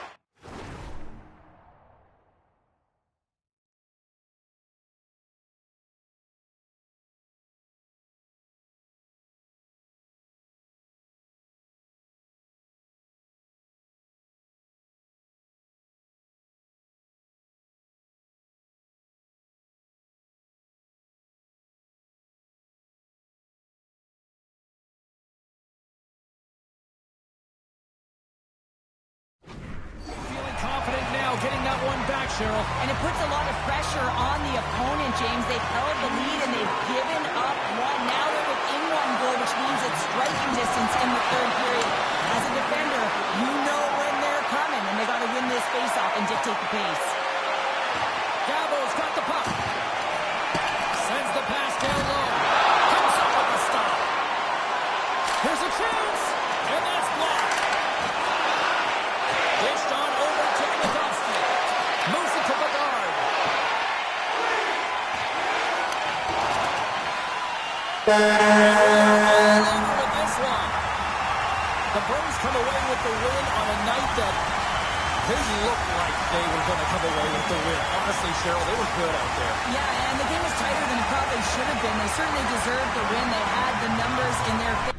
Confident now, getting that one back, Cheryl. And it puts a lot of pressure on the opponent, James. They've held the lead and they've given up one. Now they're within one goal, which means it's striking distance in the third period. As a defender, you know when they're coming, and they got to win this faceoff and dictate the pace. Gabo's got the puck. Sends the pass down low. Comes up with the stop. Here's a chance, and that's blocked. Dished on over to Kwiatkowski. Moves it to Bedard. All over with this one. The Bruins come away with the win on a night that they looked like they were going to come away with the win. Honestly, Cheryl, they were good out there. Yeah, and the game was tighter than it probably should have been. They certainly deserved the win. They had the numbers in their favor.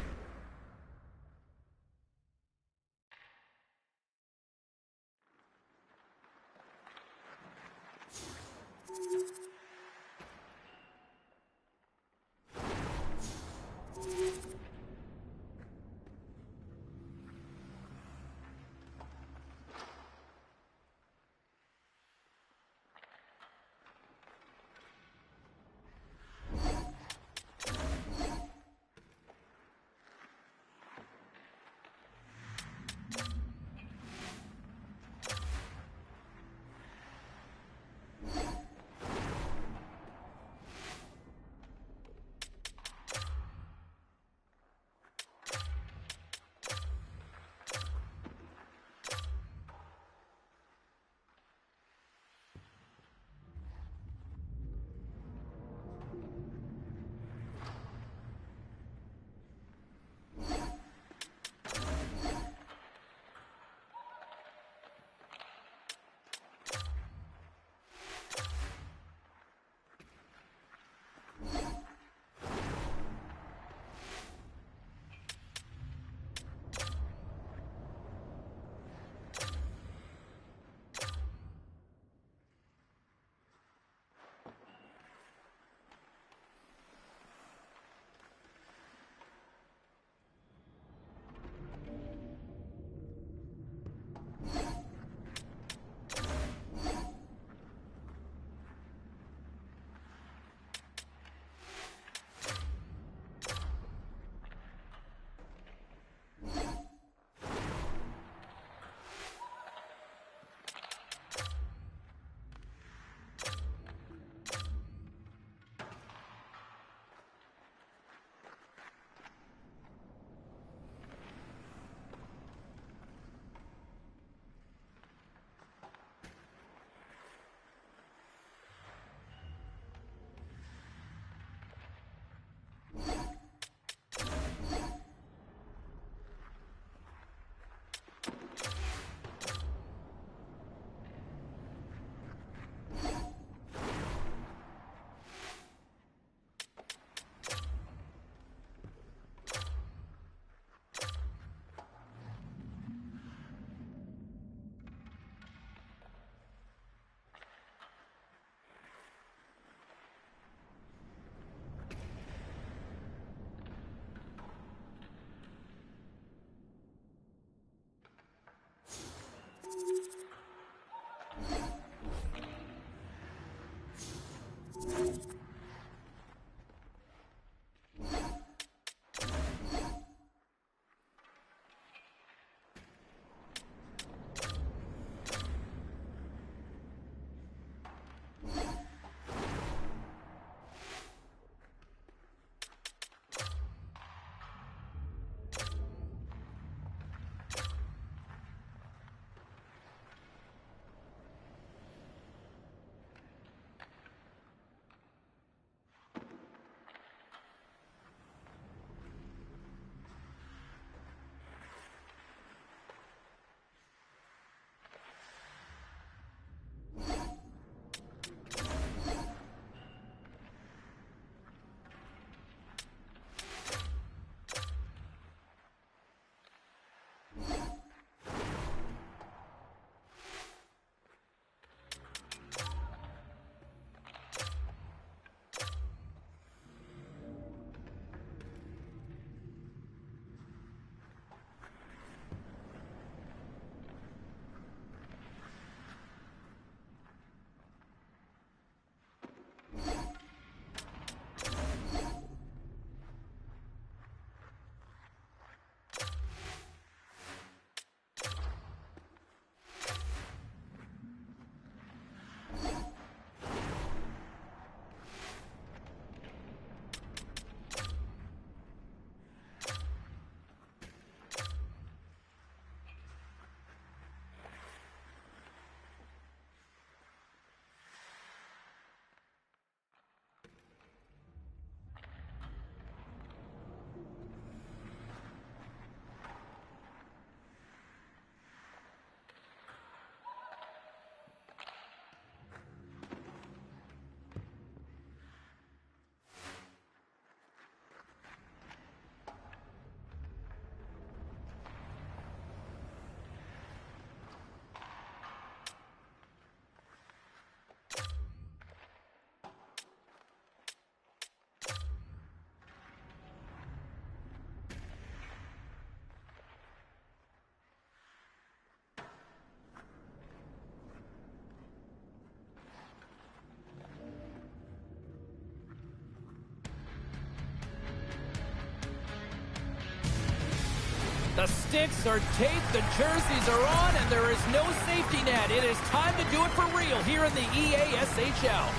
The sticks are taped, the jerseys are on, and there is no safety net. It is time to do it for real here in the EASHL.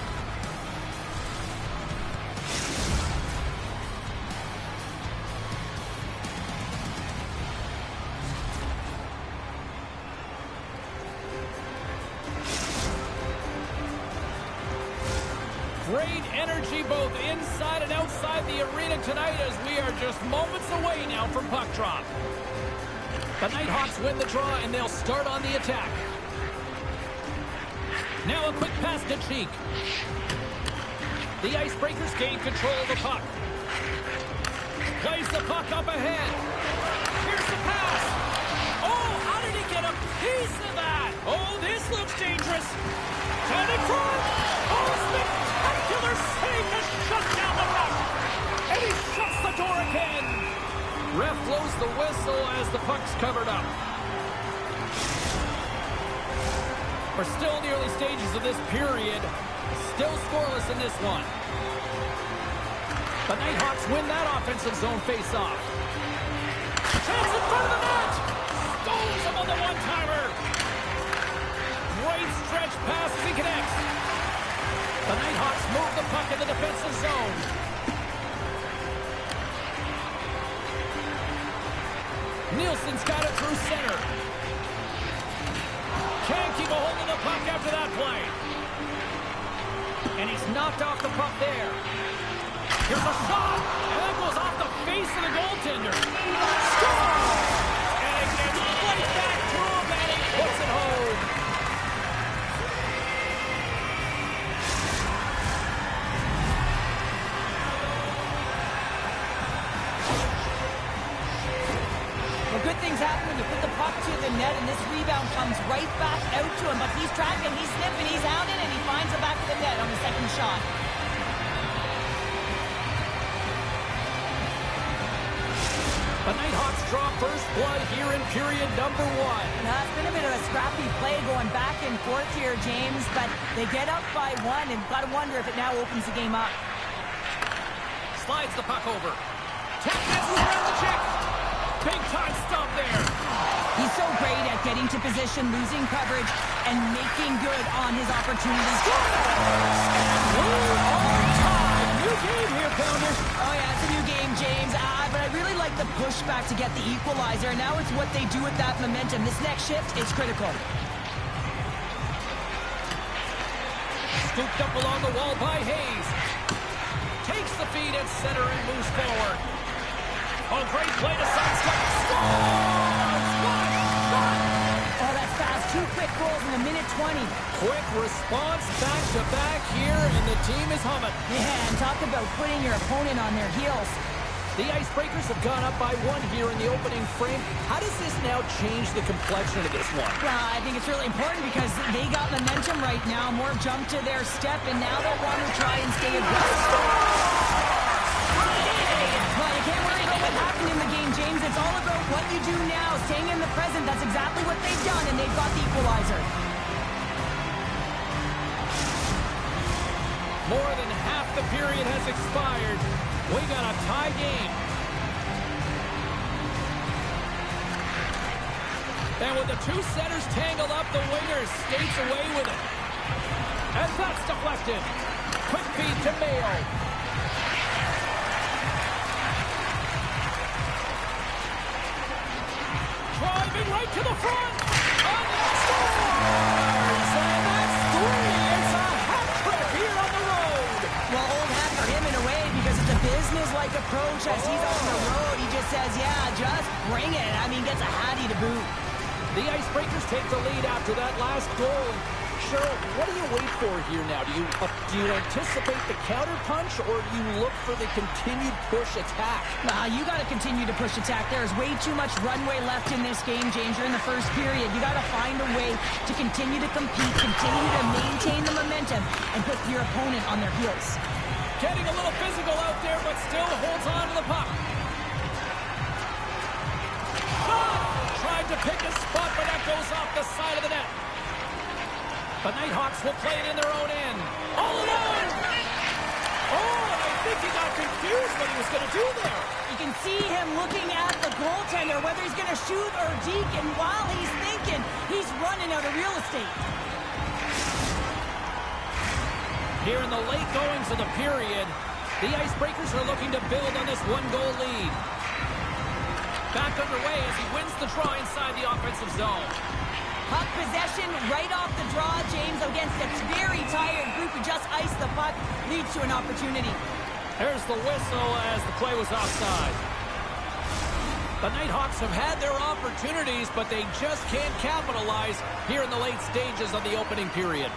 Great energy both inside and outside the arena tonight as we are just moments away now from puck drop. The Nighthawks win the draw and they'll start on the attack. Now a quick pass to Cheek. The Icebreakers gain control of the puck. Plays the puck up ahead. Here's the pass. Oh, how did he get a piece of that? Oh, this looks dangerous. Turn in front. Oh, spectacular save to shut down the puck. And he shuts the door again. Ref blows the whistle as the puck's covered up. We're still in the early stages of this period. Still scoreless in this one. The Nighthawks win that offensive zone face-off. Chance in front of the net. Stones him on the one-timer. Great stretch pass as he connects. The Nighthawks move the puck in the defensive zone. Nielsen's got it through center. Can't keep a hold of the puck after that play. And he's knocked off the puck there. Here's a shot. And that goes off the face of the goaltender. Score! And it gets right back to him and he puts it home. Well, good things happen when you put the puck to the net, and this rebound comes right back out to him. But he's tracking, he's sniffing, he's hounding, and he finds the back of the net on the second shot. The Nighthawks draw first blood here in period number 1. It's been a bit of a scrappy play going back and forth here, James, but they get up by 1, and got to wonder if it now opens the game up. Slides the puck over. Tap passes around the check. Big time stop there. He's so great at getting to position, losing coverage, and making good on his opportunities. New game here, Pounders. Oh, yeah, it's a new game, James. But I really like the pushback to get the equalizer. Now it's what they do with that momentum. This next shift is critical. Scooped up along the wall by Hayes. Takes the feed at center and moves forward. Oh, great play to sidestep. Oh, that's fast. 2 quick goals in a minute 20. Quick response back-to-back here, and the team is humming. Yeah, and talk about putting your opponent on their heels. The Icebreakers have gone up by 1 here in the opening frame. How does this now change the complexion of this one? Well, I think it's really important because they got momentum right now. More jump to their step, and now they'll want to try and stay aggressive. Well, you can't worry about what happened in the game, James. It's all about what you do now, staying in the present. That's exactly what they've done, and they've got the equalizer. More than half the period has expired. We got a tie game. And with the two centers tangled up, the winger skates away with it. And that's deflected. Quick feed to Mayo. Driving right to the front. Scores! And that's 3. It's a hat trick here on the road. Well, old hat for him in a way because it's a business-like approach as he's on the road. He just says, yeah, just bring it. I mean, gets a hattie to boot. The Icebreakers take the lead after that last goal. Cheryl, what do you wait for here now? Do you anticipate the counterpunch, or do you look for the continued push attack? You got to continue to push attack. There is way too much runway left in this game, James. You're in the first period. You got to find a way to continue to compete, continue to maintain the momentum, and put your opponent on their heels. Getting a little physical out there, but still holds on to the puck. Tried to pick a spot, but that goes off the side of the net. The Nighthawks will play it in their own end. All alone! Oh, and I think he got confused what he was going to do there. You can see him looking at the goaltender, whether he's going to shoot or deke, and while he's thinking, he's running out of real estate. Here in the late goings of the period, the Icebreakers are looking to build on this one-goal lead. Back underway as he wins the draw inside the offensive zone. Puck possession right off the draw, James, against a very tired group who just iced the puck, leads to an opportunity. There's the whistle as the play was offside. The Nighthawks have had their opportunities, but they just can't capitalize here in the late stages of the opening period.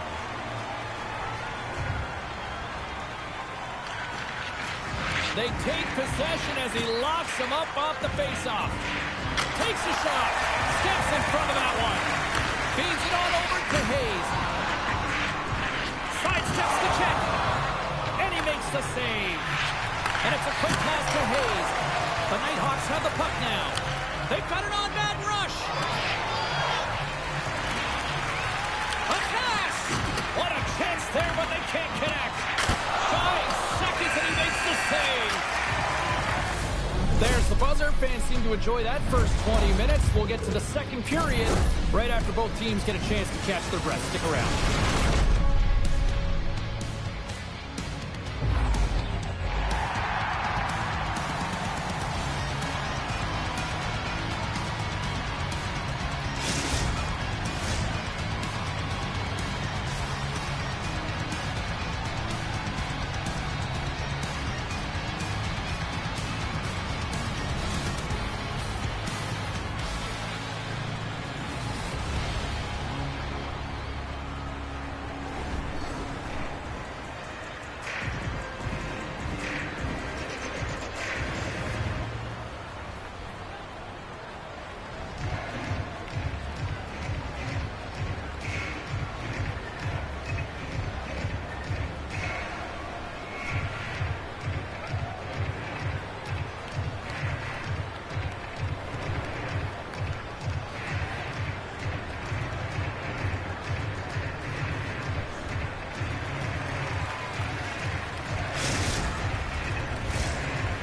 They take possession as he locks him up off the faceoff. Takes a shot. Steps in front of that one. Feeds it on over to Hayes. Sidesteps the check. And he makes the save. And it's a quick pass to Hayes. The Nighthawks have the puck now. They've got an on-man rush. A pass. What a chance there, but they can't connect. 5 seconds and he makes the save. There's the buzzer. Fans seem to enjoy that first 20 minutes. We'll get to the second period right after both teams get a chance to catch their breath. Stick around.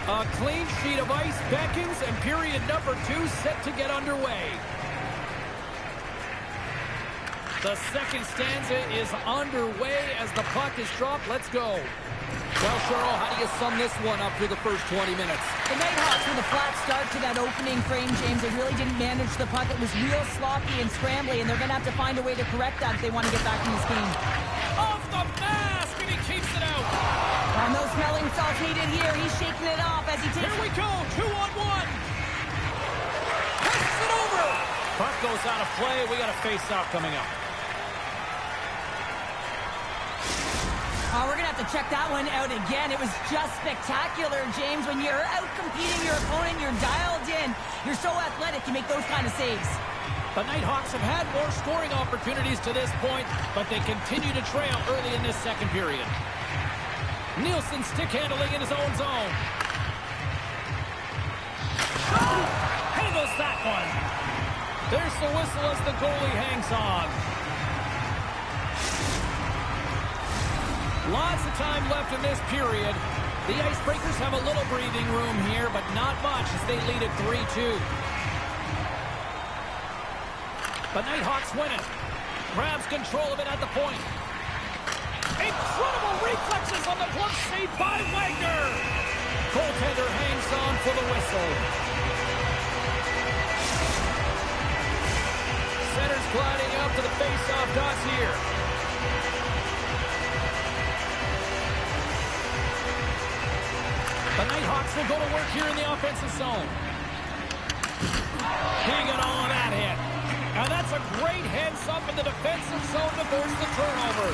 A clean sheet of ice beckons, and period number 2 set to get underway. The second stanza is underway as the puck is dropped. Let's go. Well, Cheryl, how do you sum this one up through the first 20 minutes? The Nighthawks with a flat start to that opening frame, James. They really didn't manage the puck. It was real sloppy and scrambly, and they're going to have to find a way to correct that if they want to get back in this game. Off the mask, and he keeps it out. Oh, no smelling salts needed here. He's shaking it off as he takes... Here we go, 2-on-1. Passes it over. Puck goes out of play. We got a face-off coming up. Oh, we're going to have to check that one out again. It was just spectacular, James. When you're out-competing your opponent, you're dialed in. You're so athletic, you make those kind of saves. The Nighthawks have had more scoring opportunities to this point, but they continue to trail early in this second period. Nielsen stick handling in his own zone. Oh, handles that one. There's the whistle as the goalie hangs on. Lots of time left in this period. The Icebreakers have a little breathing room here, but not much as they lead at 3-2. The Nighthawks win it. Grabs control of it at the point. Incredible reflexes on the glove save by Wagner. Goaltender hangs on for the whistle. Center's gliding up to the face-off dots here. The Nighthawks will go to work here in the offensive zone. He got all of that hit. And that's a great heads-up in the defensive zone to force the turnover.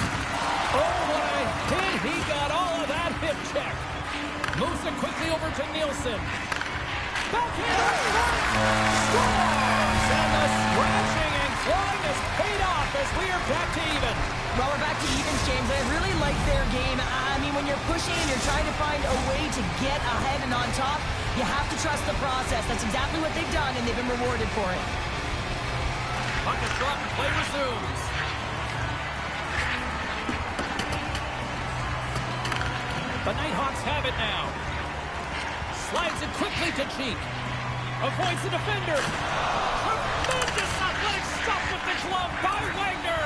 Oh, what a hit. He got all of that hip check. Moves it quickly over to Nielsen. Backhand. Scores! And the scratching and clawing has paid off as we are back to even. Well, we're back to evens, James. I really like their game. I mean, when you're pushing and you're trying to find a way to get ahead and on top, you have to trust the process. That's exactly what they've done, and they've been rewarded for it. Puck is dropped and play resumes. The Nighthawks have it now. Slides it quickly to Cheek. Avoids the defender. Tremendous athletic stuff with the glove by Wagner.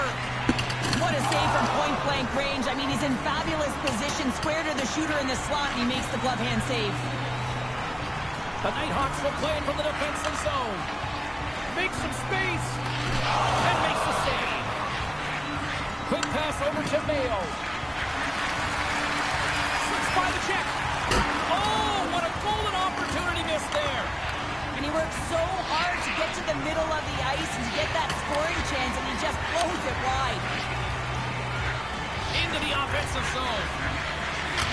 What a save from point-blank range. I mean, he's in fabulous position, square to the shooter in the slot, and he makes the glove hand save. The Nighthawks will play it from the defensive zone. Makes some space. And makes the save. Quick pass over to Mayo. Slips by the check. Oh, what a golden opportunity missed there. And he works so hard to get to the middle of the ice and to get that scoring chance, and he just blows it wide. Into the offensive zone.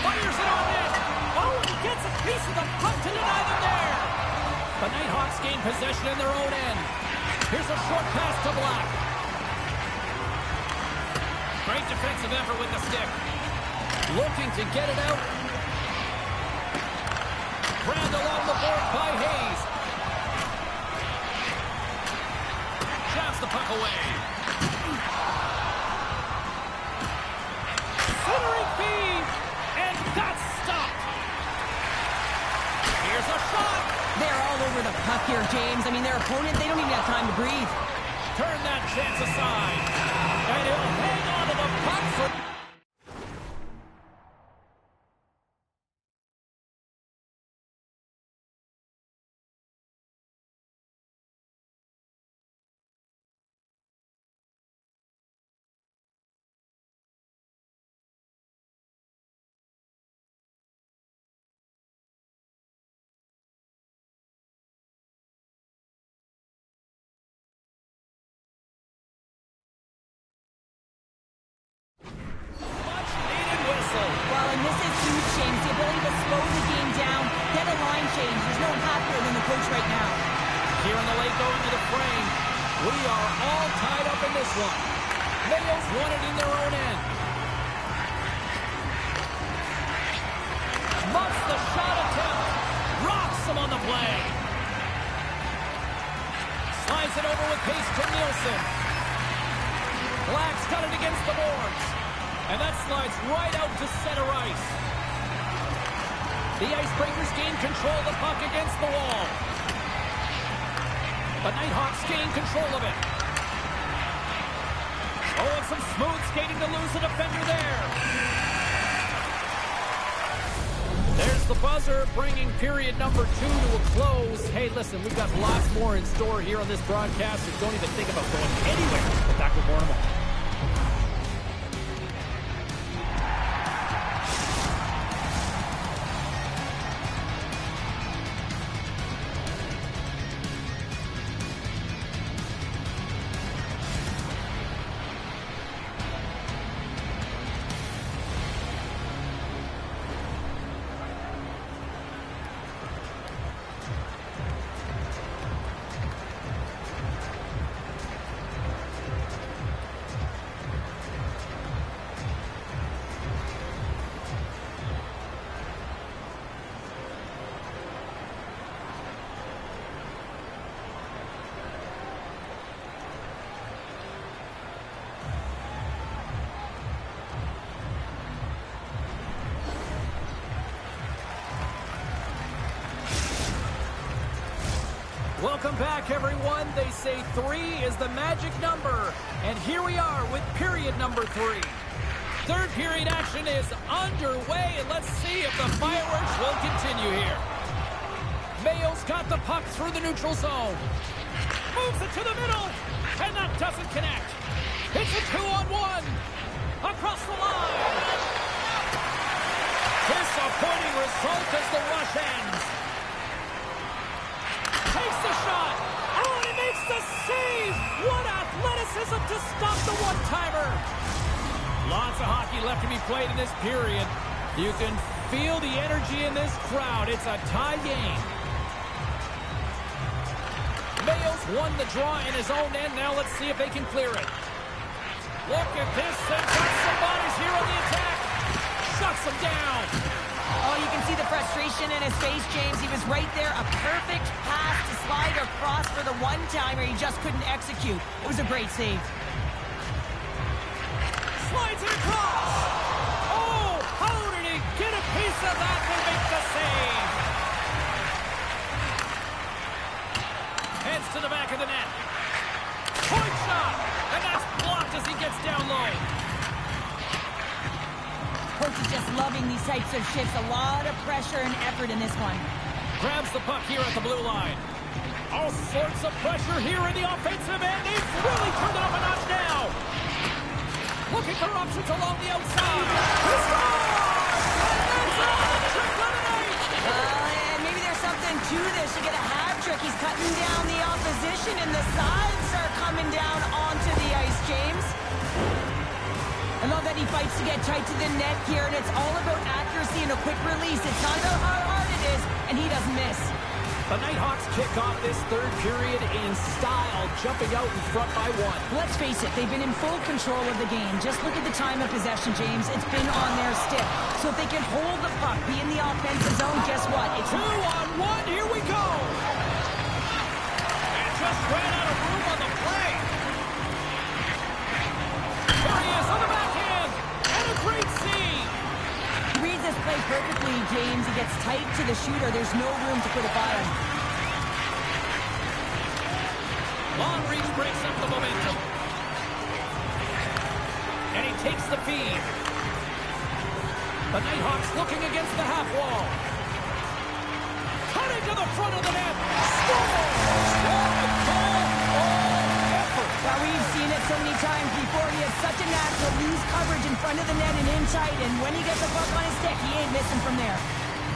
Fires it on net. Oh, and he gets a piece of the puck to deny them there. The Nighthawks gain possession in their own end. Here's a short pass to Black. Great defensive effort with the stick. Looking to get it out. Grabbed along the board by Hayes. Jabs the puck away. Centering feed. And that's stopped. Here's a shot. They're all over the puck here, James. I mean, their opponent, they don't even have time to breathe. Turn that chance aside. And he'll hang on to the puck for... Well, and this is huge, James. The ability to slow the game down, get a line change. There's no one happier than the coach right now. Here in the late going to the frame, we are all tied up in this one. Mayo's won it in their own end. Muffs the shot attempt. Rocks him on the play. Slides it over with pace to Nielsen. Black's got it against the boards. And that slides right out to center ice. The Icebreakers gain control of the puck against the wall. The Nighthawks gain control of it. Oh, and some smooth skating to lose the defender there. There's the buzzer, bringing period number 2 to a close. Hey, listen, we've got lots more in store here on this broadcast, so don't even think about going anywhere. We're back with more in a moment. Welcome back, everyone. They say 3 is the magic number. And here we are with period number 3. Third period action is underway, and let's see if the fireworks will continue here. Mayo's got the puck through the neutral zone. Moves it to the middle, and that doesn't connect. It's a 2-on-1. Across the line. Disappointing result as the rush ends. Takes the shot. Oh, and he makes the save. What athleticism to stop the one-timer. Lots of hockey left to be played in this period. You can feel the energy in this crowd. It's a tie game. Mayo's won the draw in his own end. Now let's see if they can clear it. Look at this. They've got some bodies here on the attack. Shuts them down. Oh, you can see the frustration in his face, James. He was right there. A perfect pass to slide across for the one-timer. He just couldn't execute. It was a great save. Slides it across. Oh, how did he get a piece of that to make the save? to the back of the net. Point shot! And that's blocked as he gets down low. Coach is just loving these types of shifts. A lot of pressure and effort in this one. Grabs the puck here at the blue line. All sorts of pressure here in the offensive end. They've really turned it up a notch now. Looking for options along the outside. He scores! And it's electric lemonade! And maybe there's something to this. You get a hat trick. He's cutting down the opposition, and the sides are coming down onto the ice, James. I love that he fights to get tight to the net here, and it's all about accuracy and a quick release. It's not about how hard it is, and he doesn't miss. The Nighthawks kick off this third period in style, jumping out in front by one. Let's face it, they've been in full control of the game. Just look at the time of possession, James. It's been on their stick. So if they can hold the puck, be in the offensive zone, guess what? It's 2-on-1, here we go! And just ran out of room on the play. There he is on the backhand, and a great save. He reads this play perfectly, James. He gets tight to the shooter. There's no room to put it by him. Long reach breaks up the momentum. And he takes the feed. The Nighthawks looking against the half wall. Cutting to the front of the net. Score! What a goal! All effort. Now, we've seen it so many times before. He has such a knack to lose coverage in front of the net and in tight. And when he gets the puck on his stick, he ain't missing from there.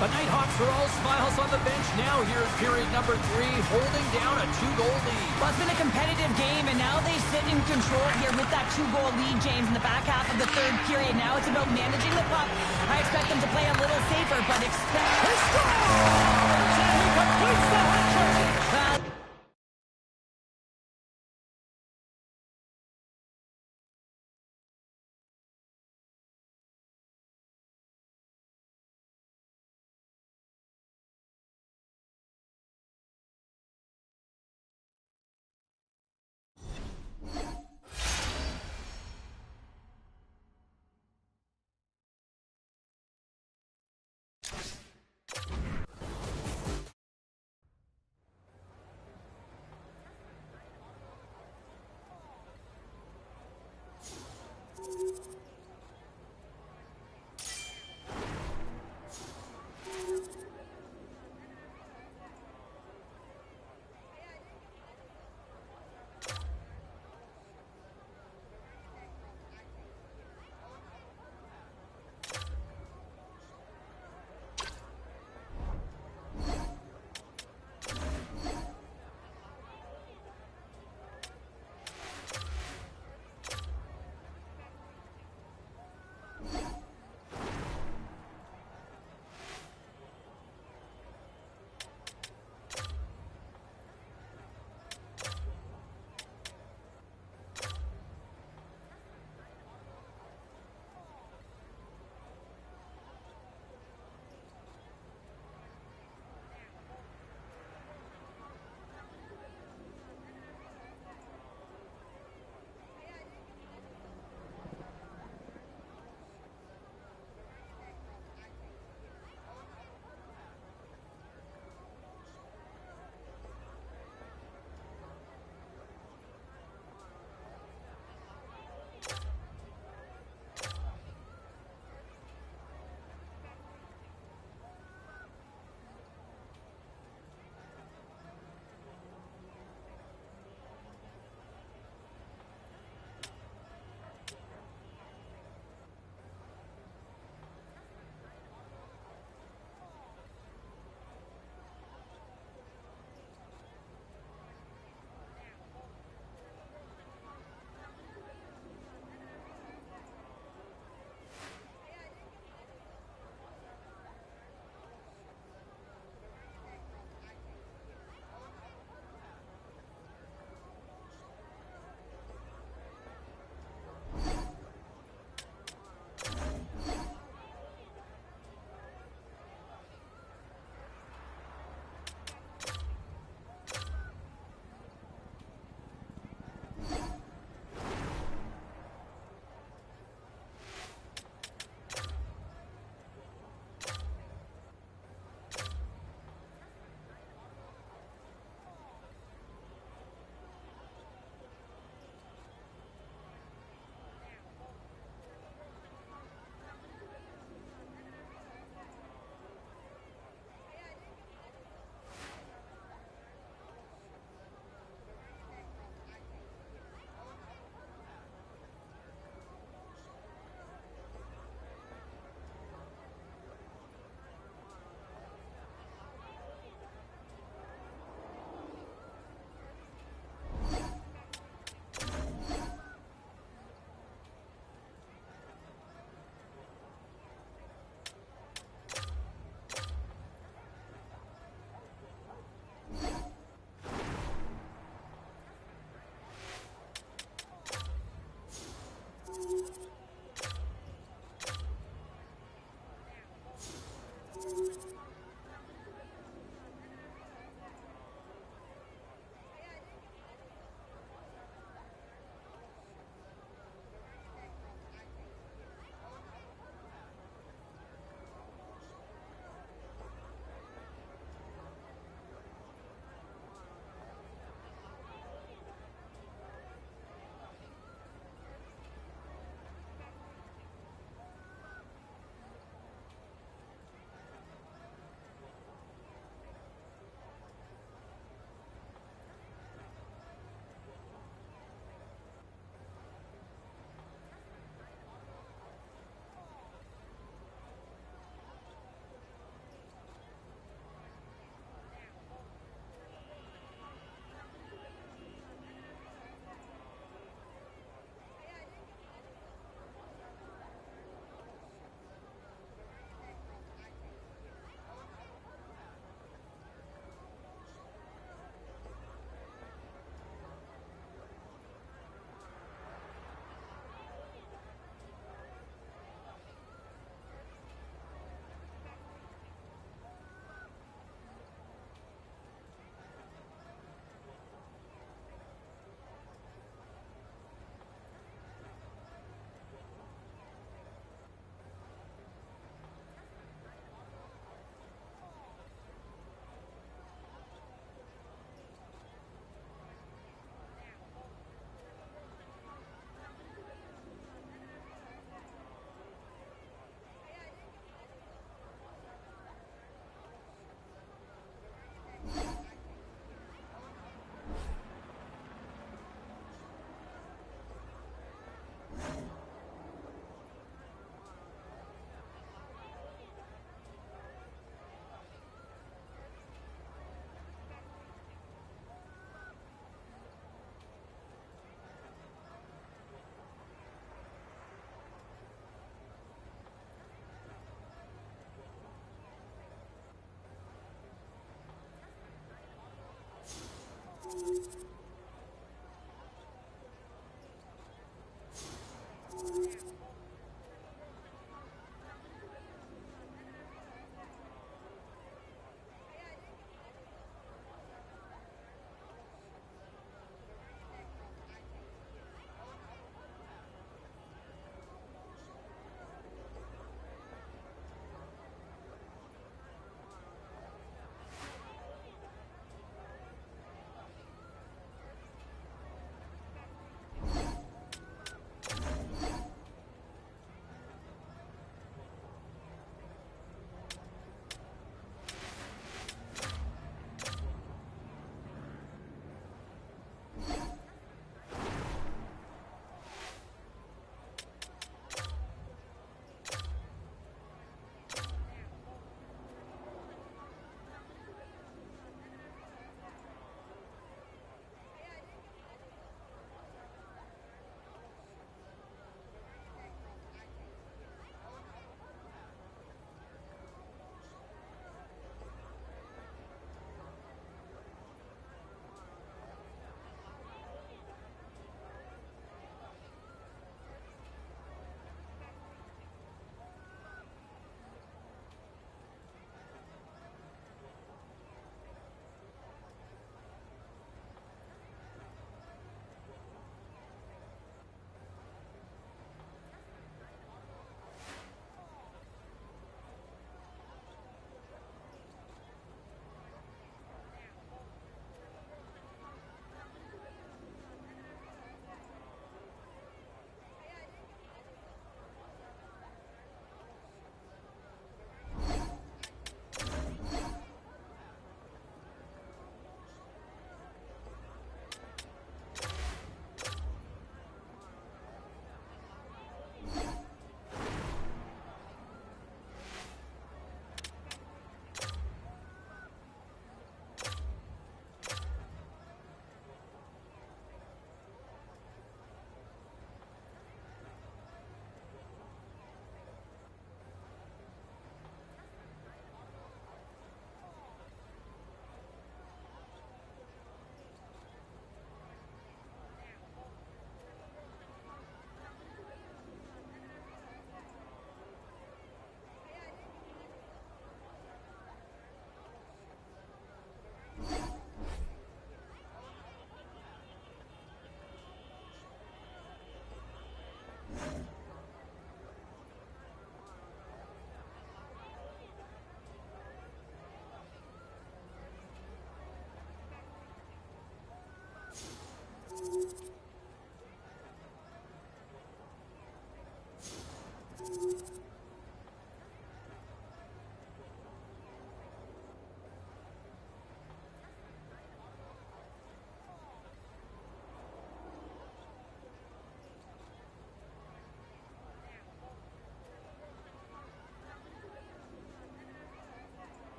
The Nighthawks are all smiles on the bench now here in period number 3, holding down a 2-goal lead. Well, it's been a competitive game, and now they sit in control here with that 2-goal lead, James, in the back half of the third period. Now it's about managing the puck. I expect them to play a little safer, but expect... He scores! And he completes the hat-trick!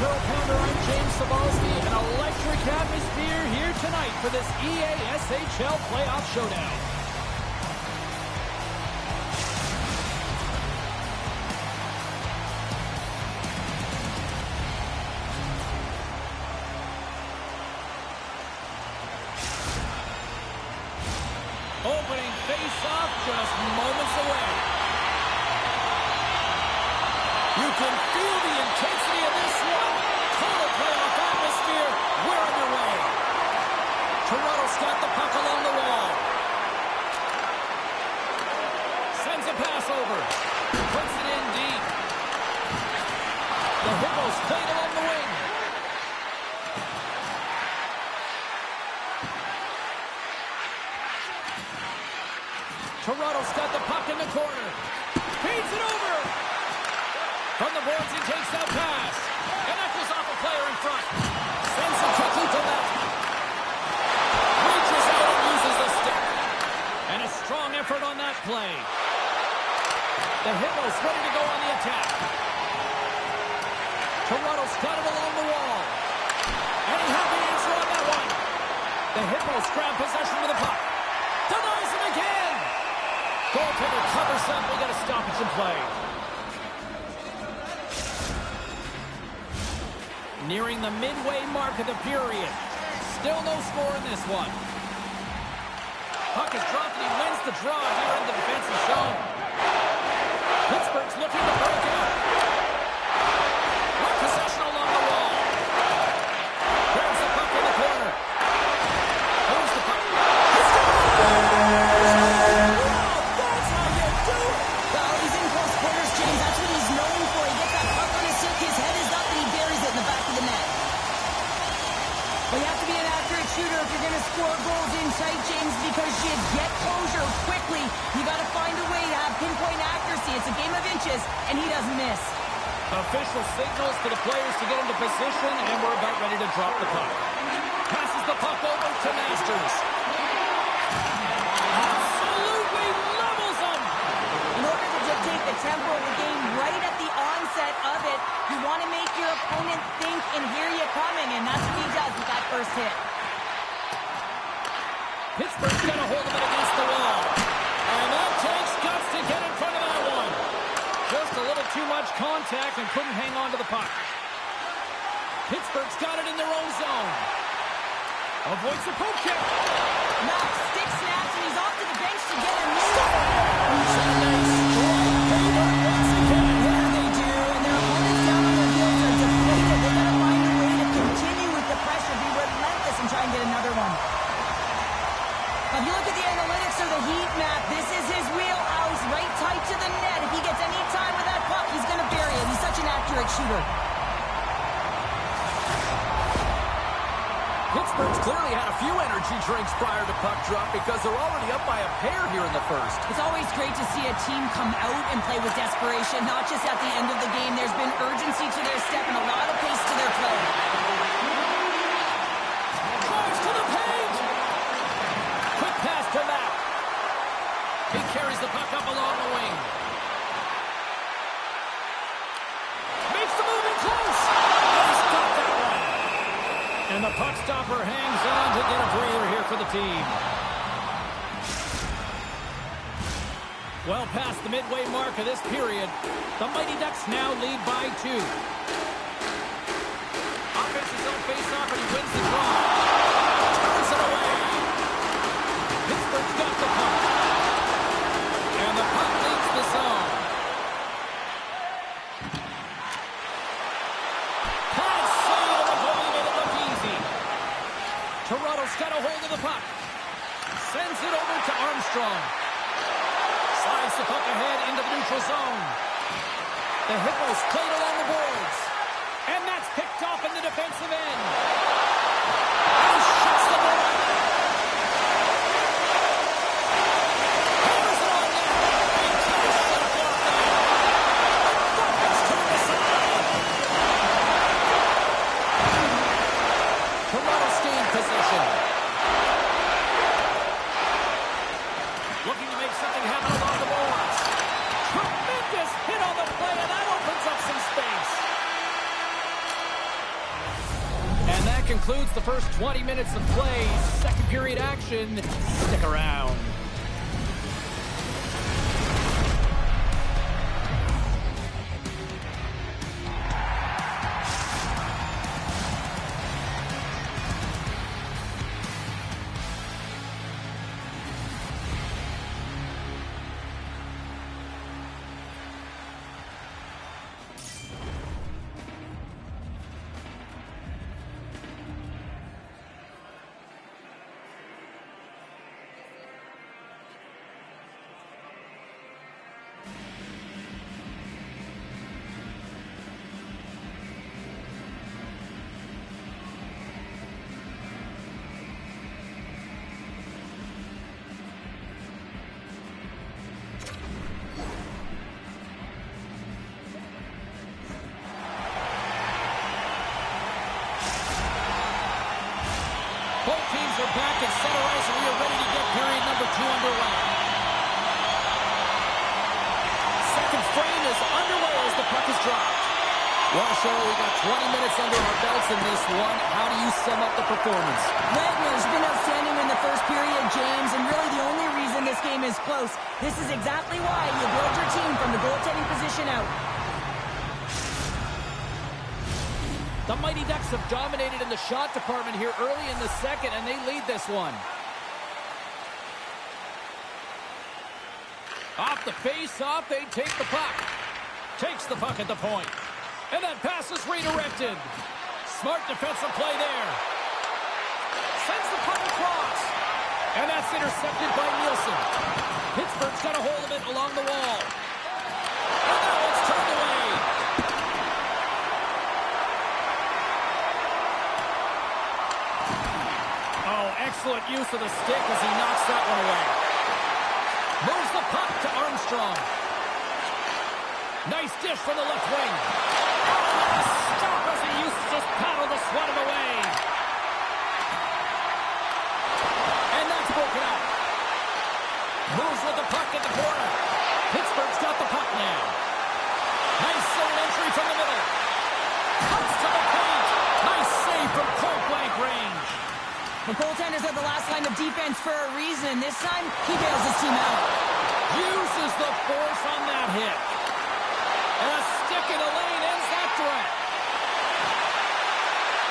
Turtle Pounder, I'm James Cebulski. An electric atmosphere here tonight for this EASHL Playoff Showdown. Opening face-off just moments away. You can feel the intensity of this one. Total playoff atmosphere. We're underway. Toronto's got the puck along the wall. Sends a pass over. Puts it in deep. The Hippos played along the wing. Toronto's got the puck in the corner. Feeds it over. From the boards, he takes that pass. And that goes off a player in front. Sends it quickly to left. Reaches out and uses the stick. And a strong effort on that play. The Hippos ready to go on the attack. Toronto's got it along the wall. And he had the answer on that one. The Hippos grab possession with the puck. Denies him again. Goaltender covers up. We got a stoppage in play. Nearing the midway mark of the period. Still no score in this one. Puck is dropped and he wins the draw here in the defensive zone. Pittsburgh's looking to break out. With possession along the wall. Grabs the puck in the corner. Holds the puck. That's how you do it! Well, he's in close quarters, James. That's what he's known for. He gets that puck on his stick, his head is up, and he buries it in the back of the net. Well, you have to be an accurate shooter if you're going to score goals in tight, James, because you get closure quickly. You got to find a way to have pinpoint accuracy. It's a game of inches, and he doesn't miss. Official signals to the players to get into position, and we're about ready to drop the puck. Passes the puck over to Masters. Absolutely levels him! In order to dictate the tempo of the game right at the onset of it, you want to make your opponent think and hear you coming, and that's what he does with that first hit. Pittsburgh's got a hold of it against the wall. And that takes guts to get in front of that one. Just a little too much contact and couldn't hang on to the puck. Pittsburgh's got it in their own zone. Avoids the poke check. Knox, stick snaps, and he's off to the bench to get a new Yeah, they do, and their opponents down on their heels are deflated. They got to find a way to continue with the pressure, be relentless, and try and get another one. Now, if you look at the analytics or the heat map, this is his wheelhouse, right tight to the net. If he gets any time with that puck, he's going to bury it. He's such an accurate shooter. Pittsburgh's clearly had a few energy drinks prior to puck drop because they're already up by a pair here in the first. It's always great to see a team come out and play with desperation, not just at the end of the game. There's been urgency to their step and a lot of pace to their play. Drives to the paint! Quick pass to Matt. He carries the puck up along the wing. Makes the move in close! And he stopped that one. And the puck stopper hangs on to get a breather here for the team. Well past the midway mark of this period, the Mighty Ducks now lead by 2. Offensive zone face-off, and he wins the draw. Turns it away. Pittsburgh's got the puck. And the puck leaves the zone. Pass save, and the goalie made it look easy. Toronto's got a hold of the puck. Sends it over to Armstrong. Slides the puck ahead into the neutral zone. The Hippos played along the boards. And that's picked off in the defensive end. And he shuts the ball. Hammers it on net. And tries to shut it off there. It's turned aside. Toronto's gained possession. Looking to make something happen along the boards. Tremendous hit on the play, and that opens up some space. concludes the first 20 minutes of play. Second period action. Stick around. Both teams are back at center ice, and we are ready to get period number 2 underway. Second frame is underway as the puck is dropped. Well, Cheryl, we got 20 minutes under our belts in this one. How do you sum up the performance? Wagner's been outstanding in the first period, James, and really the only reason this game is close. This is exactly why you build your team from the goaltending position out. The Mighty Ducks have dominated in the shot department here early in the second, and they lead this one. Off the face-off, they take the puck. Takes the puck at the point. And that pass is redirected. Smart defensive play there. Sends the puck across. And that's intercepted by Nielsen. Pittsburgh's got a hold of it along the wall. And now it's turned away. Excellent use of the stick as he knocks that one away. Moves the puck to Armstrong. Nice dish from the left wing. Stop as he used to just paddle to swat it away. And that's broken up. Moves with the puck at the corner. Pittsburgh's got the puck now. Nice zone entry from the middle. Comes to the point. Nice save from point-blank range. The goaltender's at the last line of defense for a reason. This time, he bails his team out. Uses the force on that hit. And a stick in the lane ends that threat.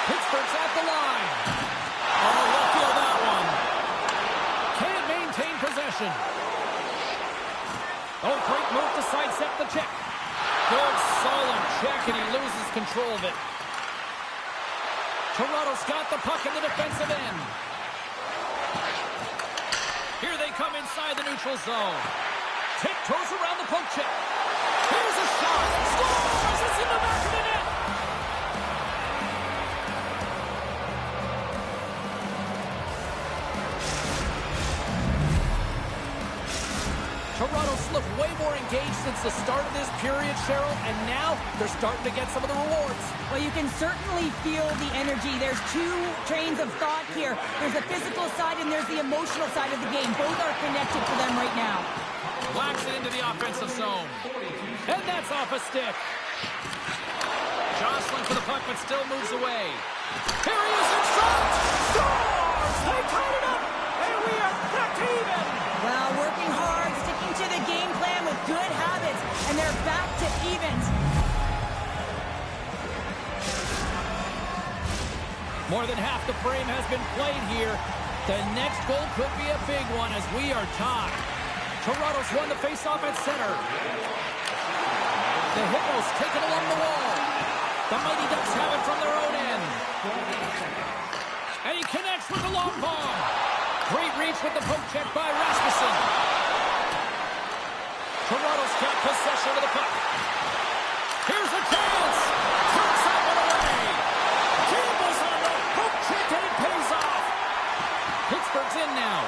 Pittsburgh's at the line. Oh, we'll feel that one. Can't maintain possession. Oh, great move to sidestep the check. Good, solid check, and he loses control of it. Toronto's got the puck in the defensive end. Here they come inside the neutral zone. Tiptoes around the poke check. Here's a shot. Scores! It's in the back of the net. Toronto's looked way more engaged since the start of this period, Cheryl, and now they're starting to get some of the rewards. Well, you can certainly feel the energy. There's two trains of thought here. There's the physical side and there's the emotional side of the game. Both are connected for them right now. Whacks it into the offensive zone. And that's off a stick. Jostling for the puck, but still moves away. Here he is in front! Scores! They tied it up! And we are back to even! Well, working hard, sticking to the game plan with good habits, and they're back to evens. More than half the frame has been played here. The next goal could be a big one as we are tied. Toronto's won the faceoff at center. The Hippos take it along the wall. The Mighty Ducks have it from their own end. And he connects with the long bomb. Great reach with the poke check by Rasmussen. Toronto's got possession of the puck. Here's a chance. Turns that one away. Campbell's on the poke check and it pays off. Pittsburgh's in now.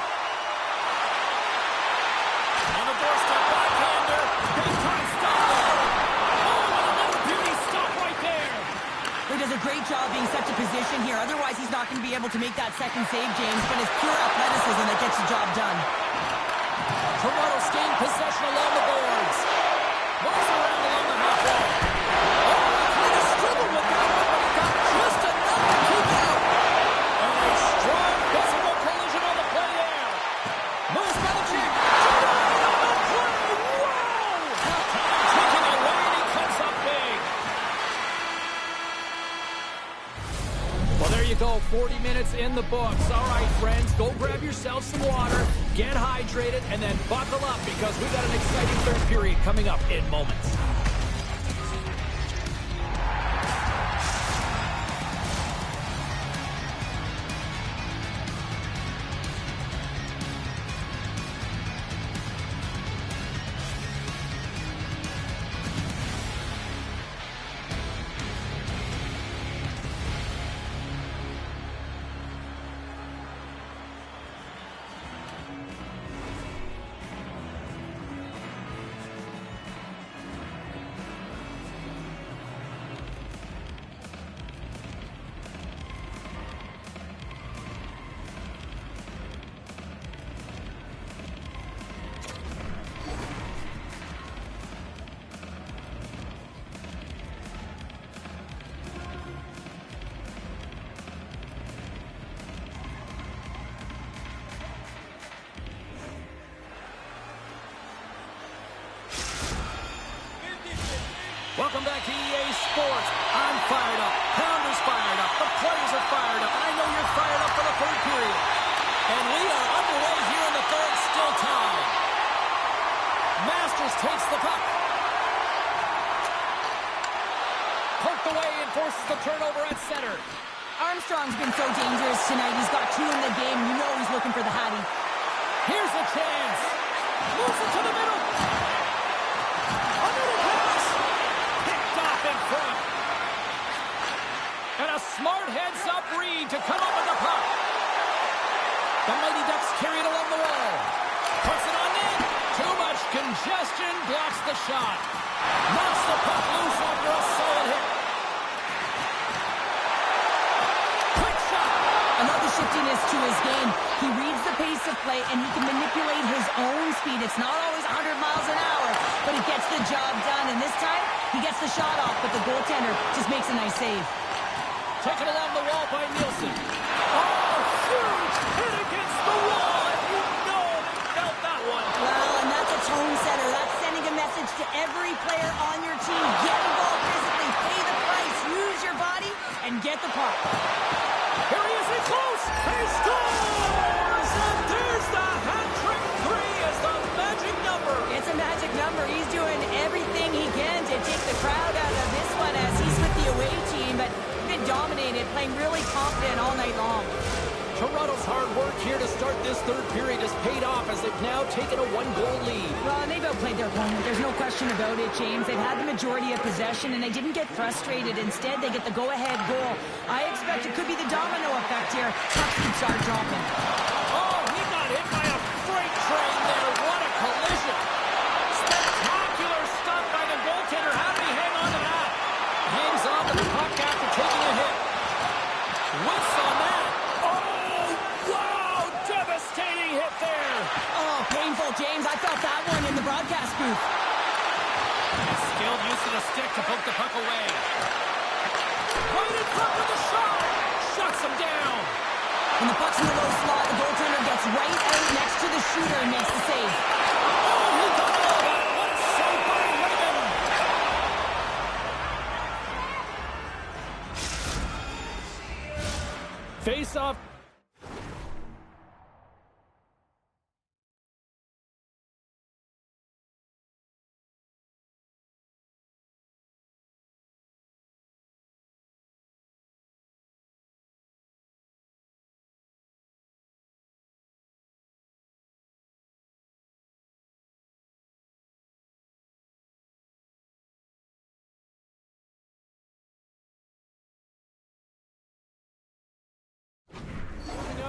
On the doorstep, backhander. Big time stop. Oh, and another beauty stop right there. He does a great job being such a position here. Otherwise, he's not going to be able to make that second save, James, but it's pure athleticism that gets the job done. Toronto's gained possession along the boards. Moves around along the half wall. Oh, he kind of struggled with that one, but he got just enough to keep out. Well, there you go, 40 minutes in the books. All right, friends, go grab yourself some water, get hydrated, and then buckle up because we got an exciting third period coming up in moments. Welcome back to EA Sports. I'm fired up. Pounder's fired up. The players are fired up. I know you're fired up for the third period. And we are underway here in the third, still tied. Masters takes the puck. Poked away and forces the turnover at center. Armstrong's been so dangerous tonight. He's got 2 in the game. You know he's looking for the Hattie. Here's a chance. Moves it to the middle. A middle pass. Picked off in front. And a smart heads-up read to come up with the puck. The Mighty Ducks carry it along the wall. Puts it on net. Too much congestion. Blocks the shot. Knocks the puck loose after a solid hit. Quick shot. Another shiftiness to his game. He reads the pace of play, and he can manipulate his own speed. It's not always 100 miles an hour, but he gets the job done. And this time, he gets the shot off, but the goaltender just makes a nice save. Taken along the wall by Nielsen. Oh, huge hit against the wall, and you know they felt that one. Well, and that's a tone setter. That's sending a message to every player on your team. Get involved physically, pay the price, use your body, and get the puck. Here he is in close. He scores! And there's the hat-trick 3 as the magic number. It's a magic number. He's doing everything he can to take the crowd out of this one as he's with the away team, but been dominated, playing really confident all night long. Toronto's hard work here to start this third period has paid off as they've now taken a 1-goal lead. Well, and they've outplayed their opponent. There's no question about it, James. They've had the majority of possession, and they didn't get frustrated. Instead, they get the go-ahead goal. I expect it could be the domino effect here. Pucks would start dropping. Oh, he got hit by a freight train there. What a collision. Spectacular stuff by the goaltender. How did he hang on to that? Hangs on to the puck after taking a hit. Whiffs on that. Oh, wow! Devastating hit there. Oh, painful, James. I felt that one in the broadcast booth. Skilled use of the stick to poke the puck away. Right in front with the shot. Shuts him down. When the puck's in the low slot, the goaltender gets right out next to the shooter and makes the save. Oh, he got all of that. What a save by Raymond. Face off.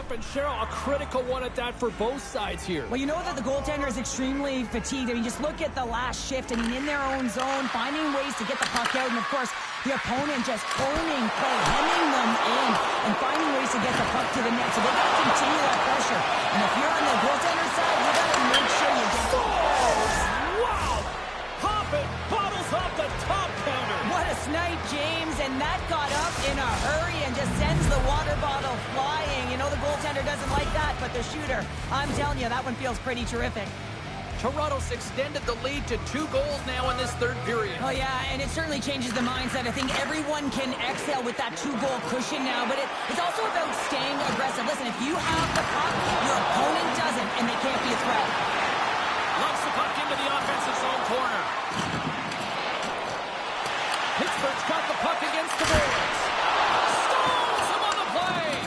And Cheryl, a critical one at that for both sides here. Well, you know that the goaltender is extremely fatigued. I mean, just look at the last shift. I mean, in their own zone, finding ways to get the puck out. And, of course, the opponent just owning play, hemming them in, and finding ways to get the puck to the net. So they got to continue that pressure. And if you're on the goaltender side, you got to make sure you get the scores! Wow! Pop it! Bottles off the top counter! What a snipe, James. And that got up in a hurry and just sends the water bottle flying. You know the goaltender doesn't like that, but the shooter, I'm telling you, that one feels pretty terrific. Toronto's extended the lead to 2 goals now in this third period. Oh, yeah, and it certainly changes the mindset. I think everyone can exhale with that 2-goal cushion now, but it's also about staying aggressive. Listen, if you have the puck, your opponent doesn't, and they can't be a threat. Lumps the puck into the offensive zone corner. Pittsburgh's got the puck against the boards. Stalls him on the play.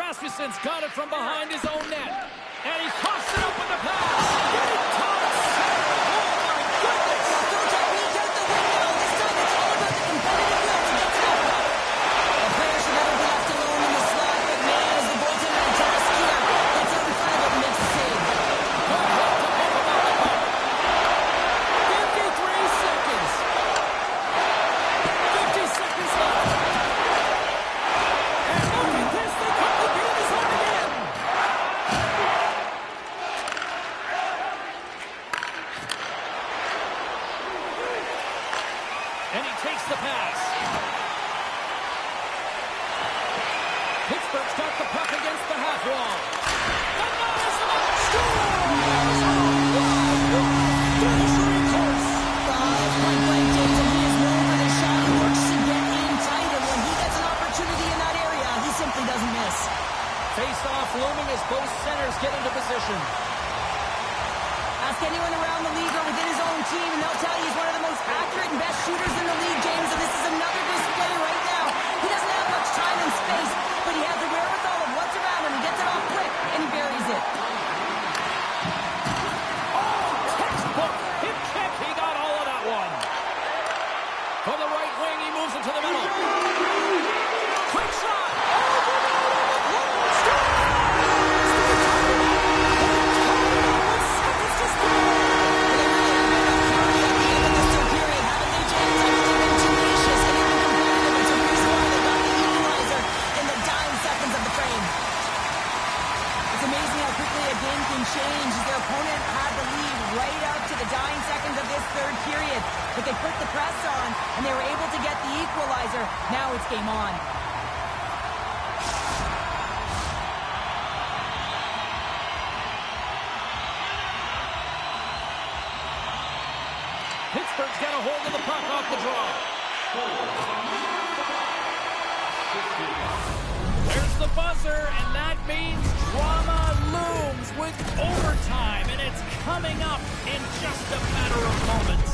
Rasmussen's got it from behind his own net. And he coughs it up with the pass. Getting tossed center. Oh, my goodness. Throw technique out the window. This time it's all about the competitive will to get to that puck. The player should never be left alone in the slot, but man, is the goaltender in task here. Gets out in front of it and makes the save. Good help to pump him out the puck. 53 seconds. 50 seconds left. And look at this. They cut the game is on again. And he takes the pass. Pittsburgh's got the puck against the half wall. And now there's the puck. Scores! Finishing course. It's point blank, James, and he is known for this shot. He works to get in tight, and when he gets an opportunity in that area, he simply doesn't miss. Face-off looming as both centers get into position. Ask anyone around the league or within his own team, and they'll tell you he's one of the most accurate and best shooters in the league, James, and this is another display right now. He doesn't have much time and space, but he has the wherewithal of what's around him. He gets it off quick, and he buries it. Oh, textbook hip kick. He got all of that one. From the right wing, he moves it to the middle. Quick shot. Change as their opponent had the lead right up to the dying seconds of this third period. But they put the press on, and they were able to get the equalizer. Now it's game on. Pittsburgh's got a hold of the puck off the draw. There's the buzzer, and that means drama looms with overtime, and it's coming up in just a matter of moments.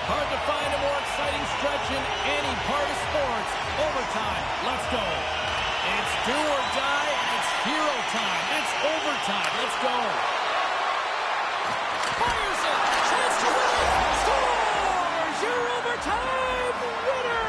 Hard to find a more exciting stretch in any part of sports. Overtime. Let's go. It's do or die, and it's hero time. It's overtime. Let's go. Fires it. Chance to win it. Scores! Your overtime winner!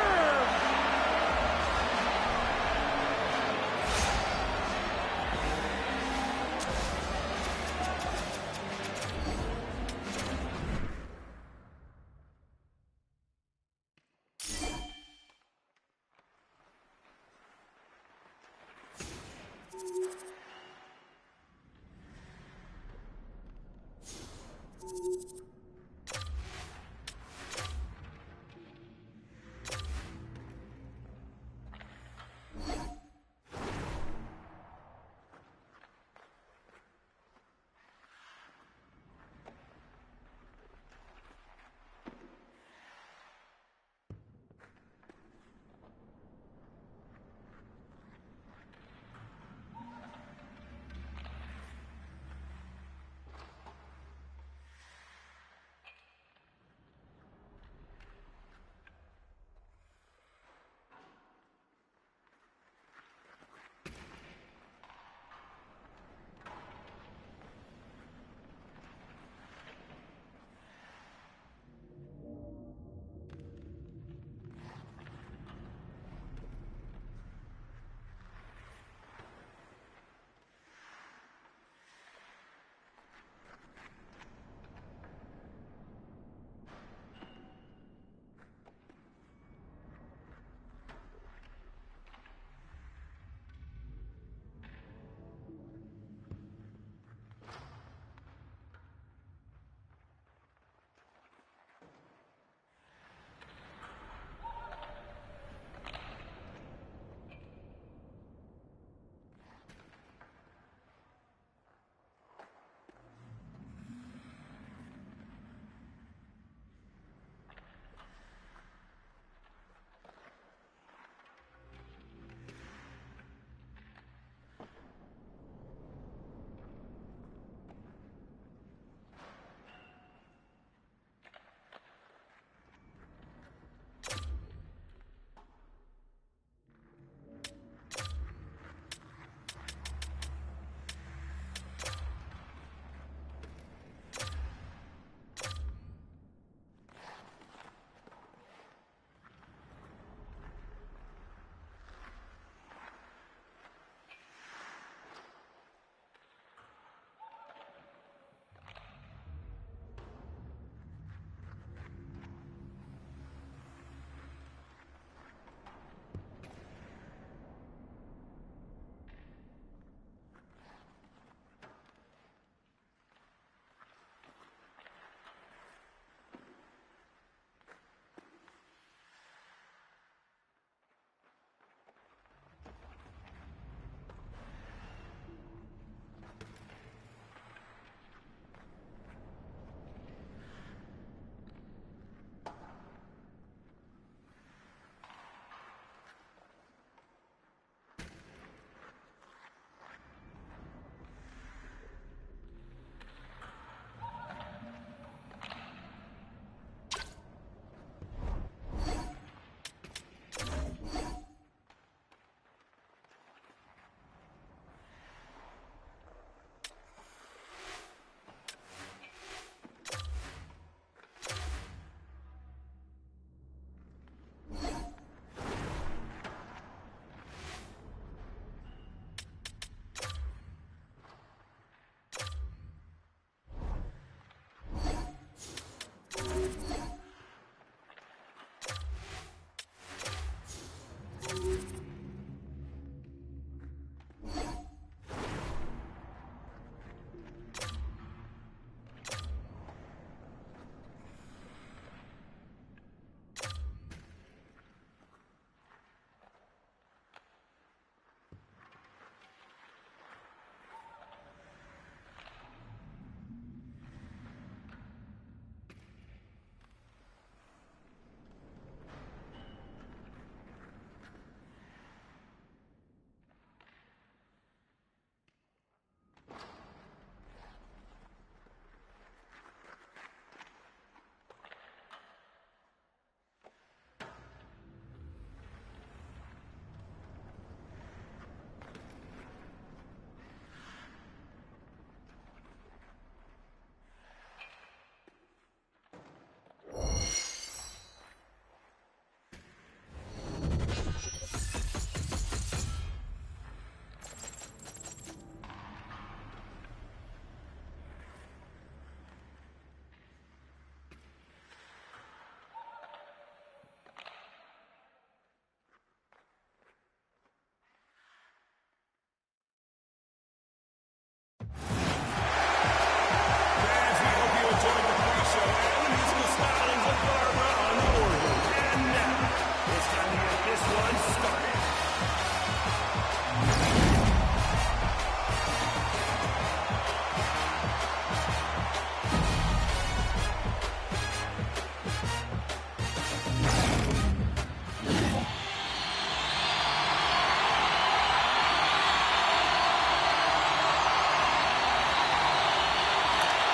one started.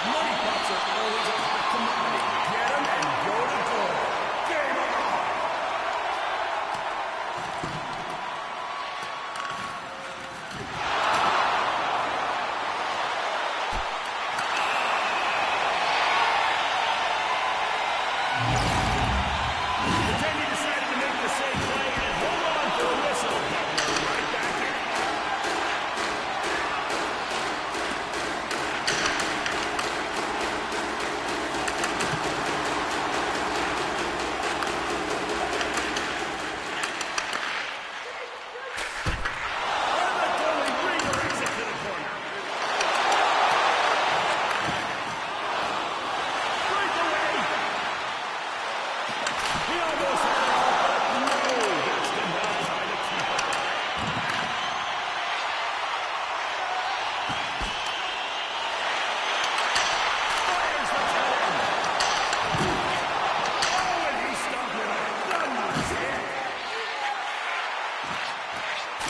Money pots are always a hot commodity. Get him and go to goal. Game on! Pretend he decided to make the same play and hold on for a whistle. Right back in.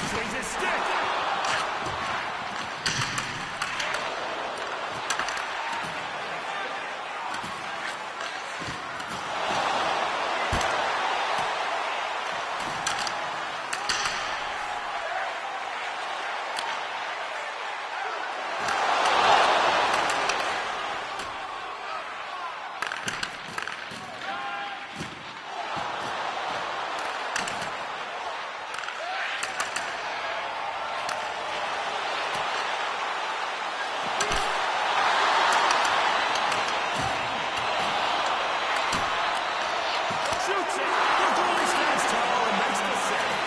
Swings his stick. Shoots it. The goalie stands tall and makes the save.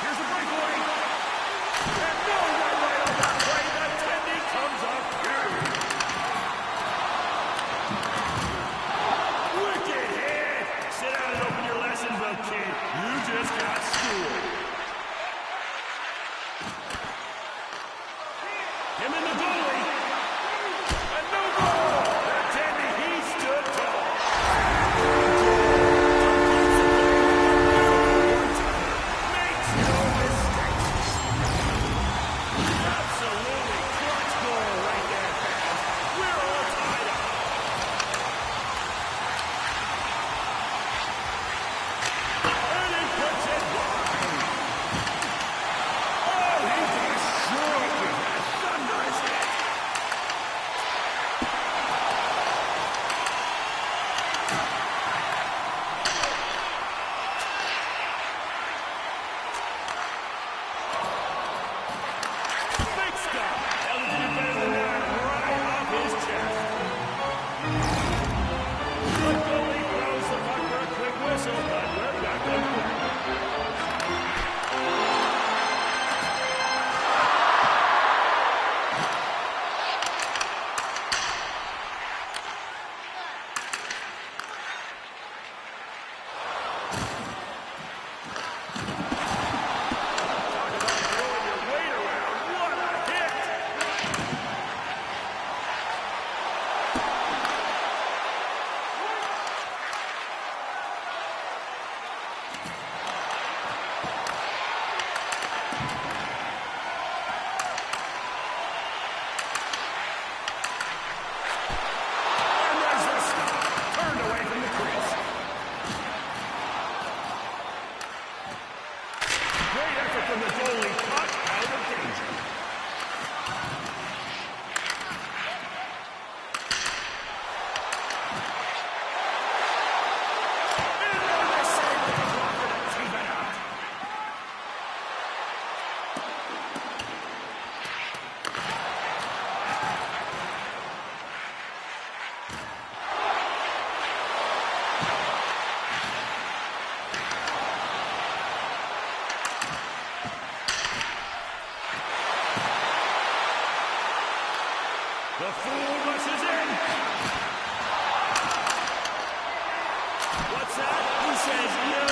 Here's a breakaway. And no one right on that play. The Tendy comes up huge. Wicked hit. Sit down and open your lessons book, kid. You just got schooled. Him and the goalie. And no goal. That Tendy, he stood tall. Makes no mistake. Absolutely clutch goal right there, fans. We're all tied up. And he puts it wide. Oh, he destroyed with that thunderous hit. Big stop. Able to do better than that. Right off his chest. The goalie throws the puck for a quick whistle, but we're back underway. Talk about throwing your weight around. What a hit! And there's the stop. Turned away from the crease. Great effort from the goalie. Puck out of danger. And on the save by Crawford to keep it out. fool rushes in. What's that? He says no.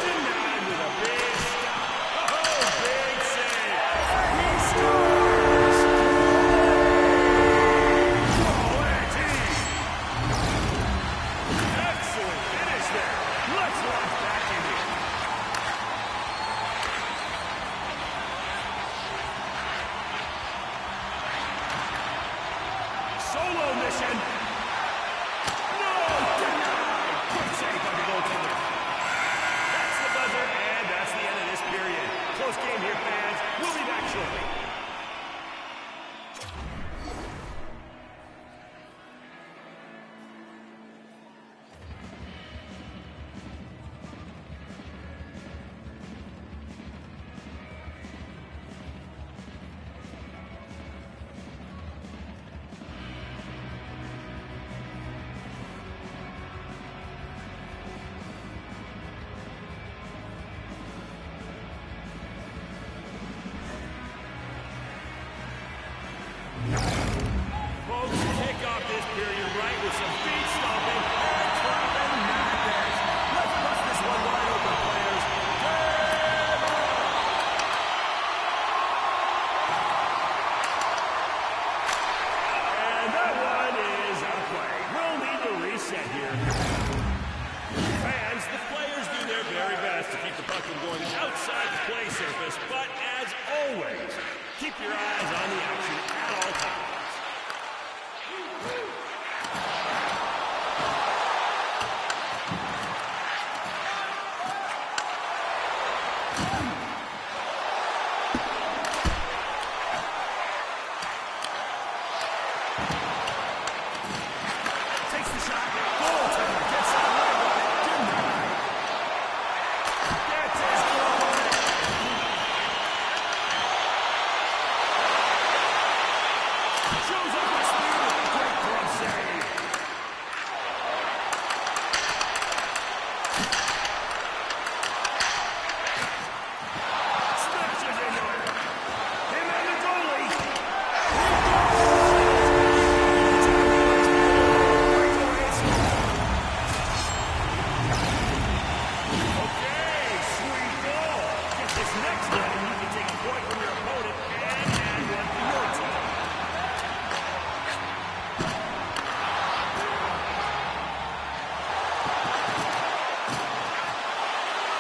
Denied with a big stop. Oh, big save. And he scores. Excellent finish there. Let's launch back in here. Solo mission. No, denied. Quick save by the goaltender. That's the buzzer, and that's the end of this period. Close game here, fans. We'll be back shortly. Folks, kick off this period right with some feet stomping and clapping madness. Let's bust this one wide open, players. Game on! And that one is out of play. We'll need to reset here. Fans, the players do their very best to keep the puck from going outside the play surface, but as always, keep your eyes on the action at all times. Takes the shot. Goaltender gets out right with it. Denied. Gets his glove on it. Shows up his speed with a great glove save. Smashes into it. Him and the goalie. Okay, sweet goal. Get this next one and you can take a point from your opponent and add one for your team.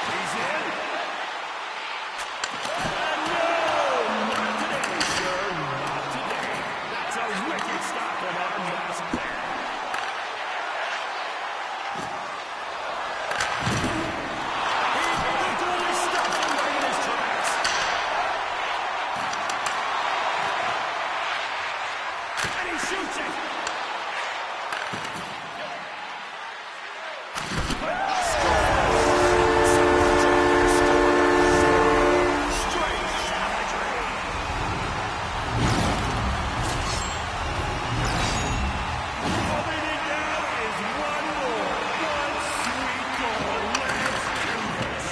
He's in. And no, not today, sir. Not today. That's a wicked stop from our masked man. The goalie stops him right in his tracks. And he shoots it. Straight savagery. All they need now is one more. One sweet goal. Let's do this.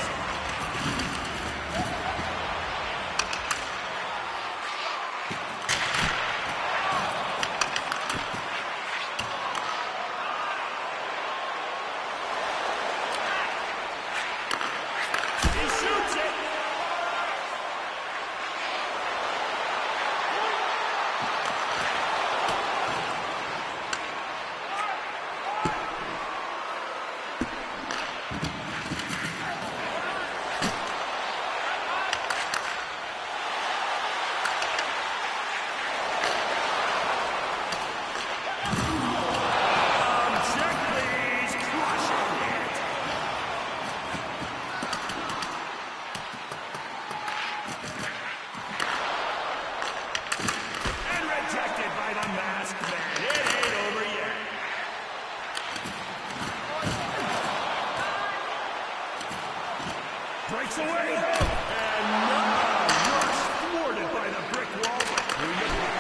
He shoots it. Check, please. Crushing it. And rejected by the masked man. It ain't over yet. Breaks away. And rush thwarted by the brick wall. But we look at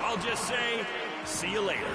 I'll just say, see you later.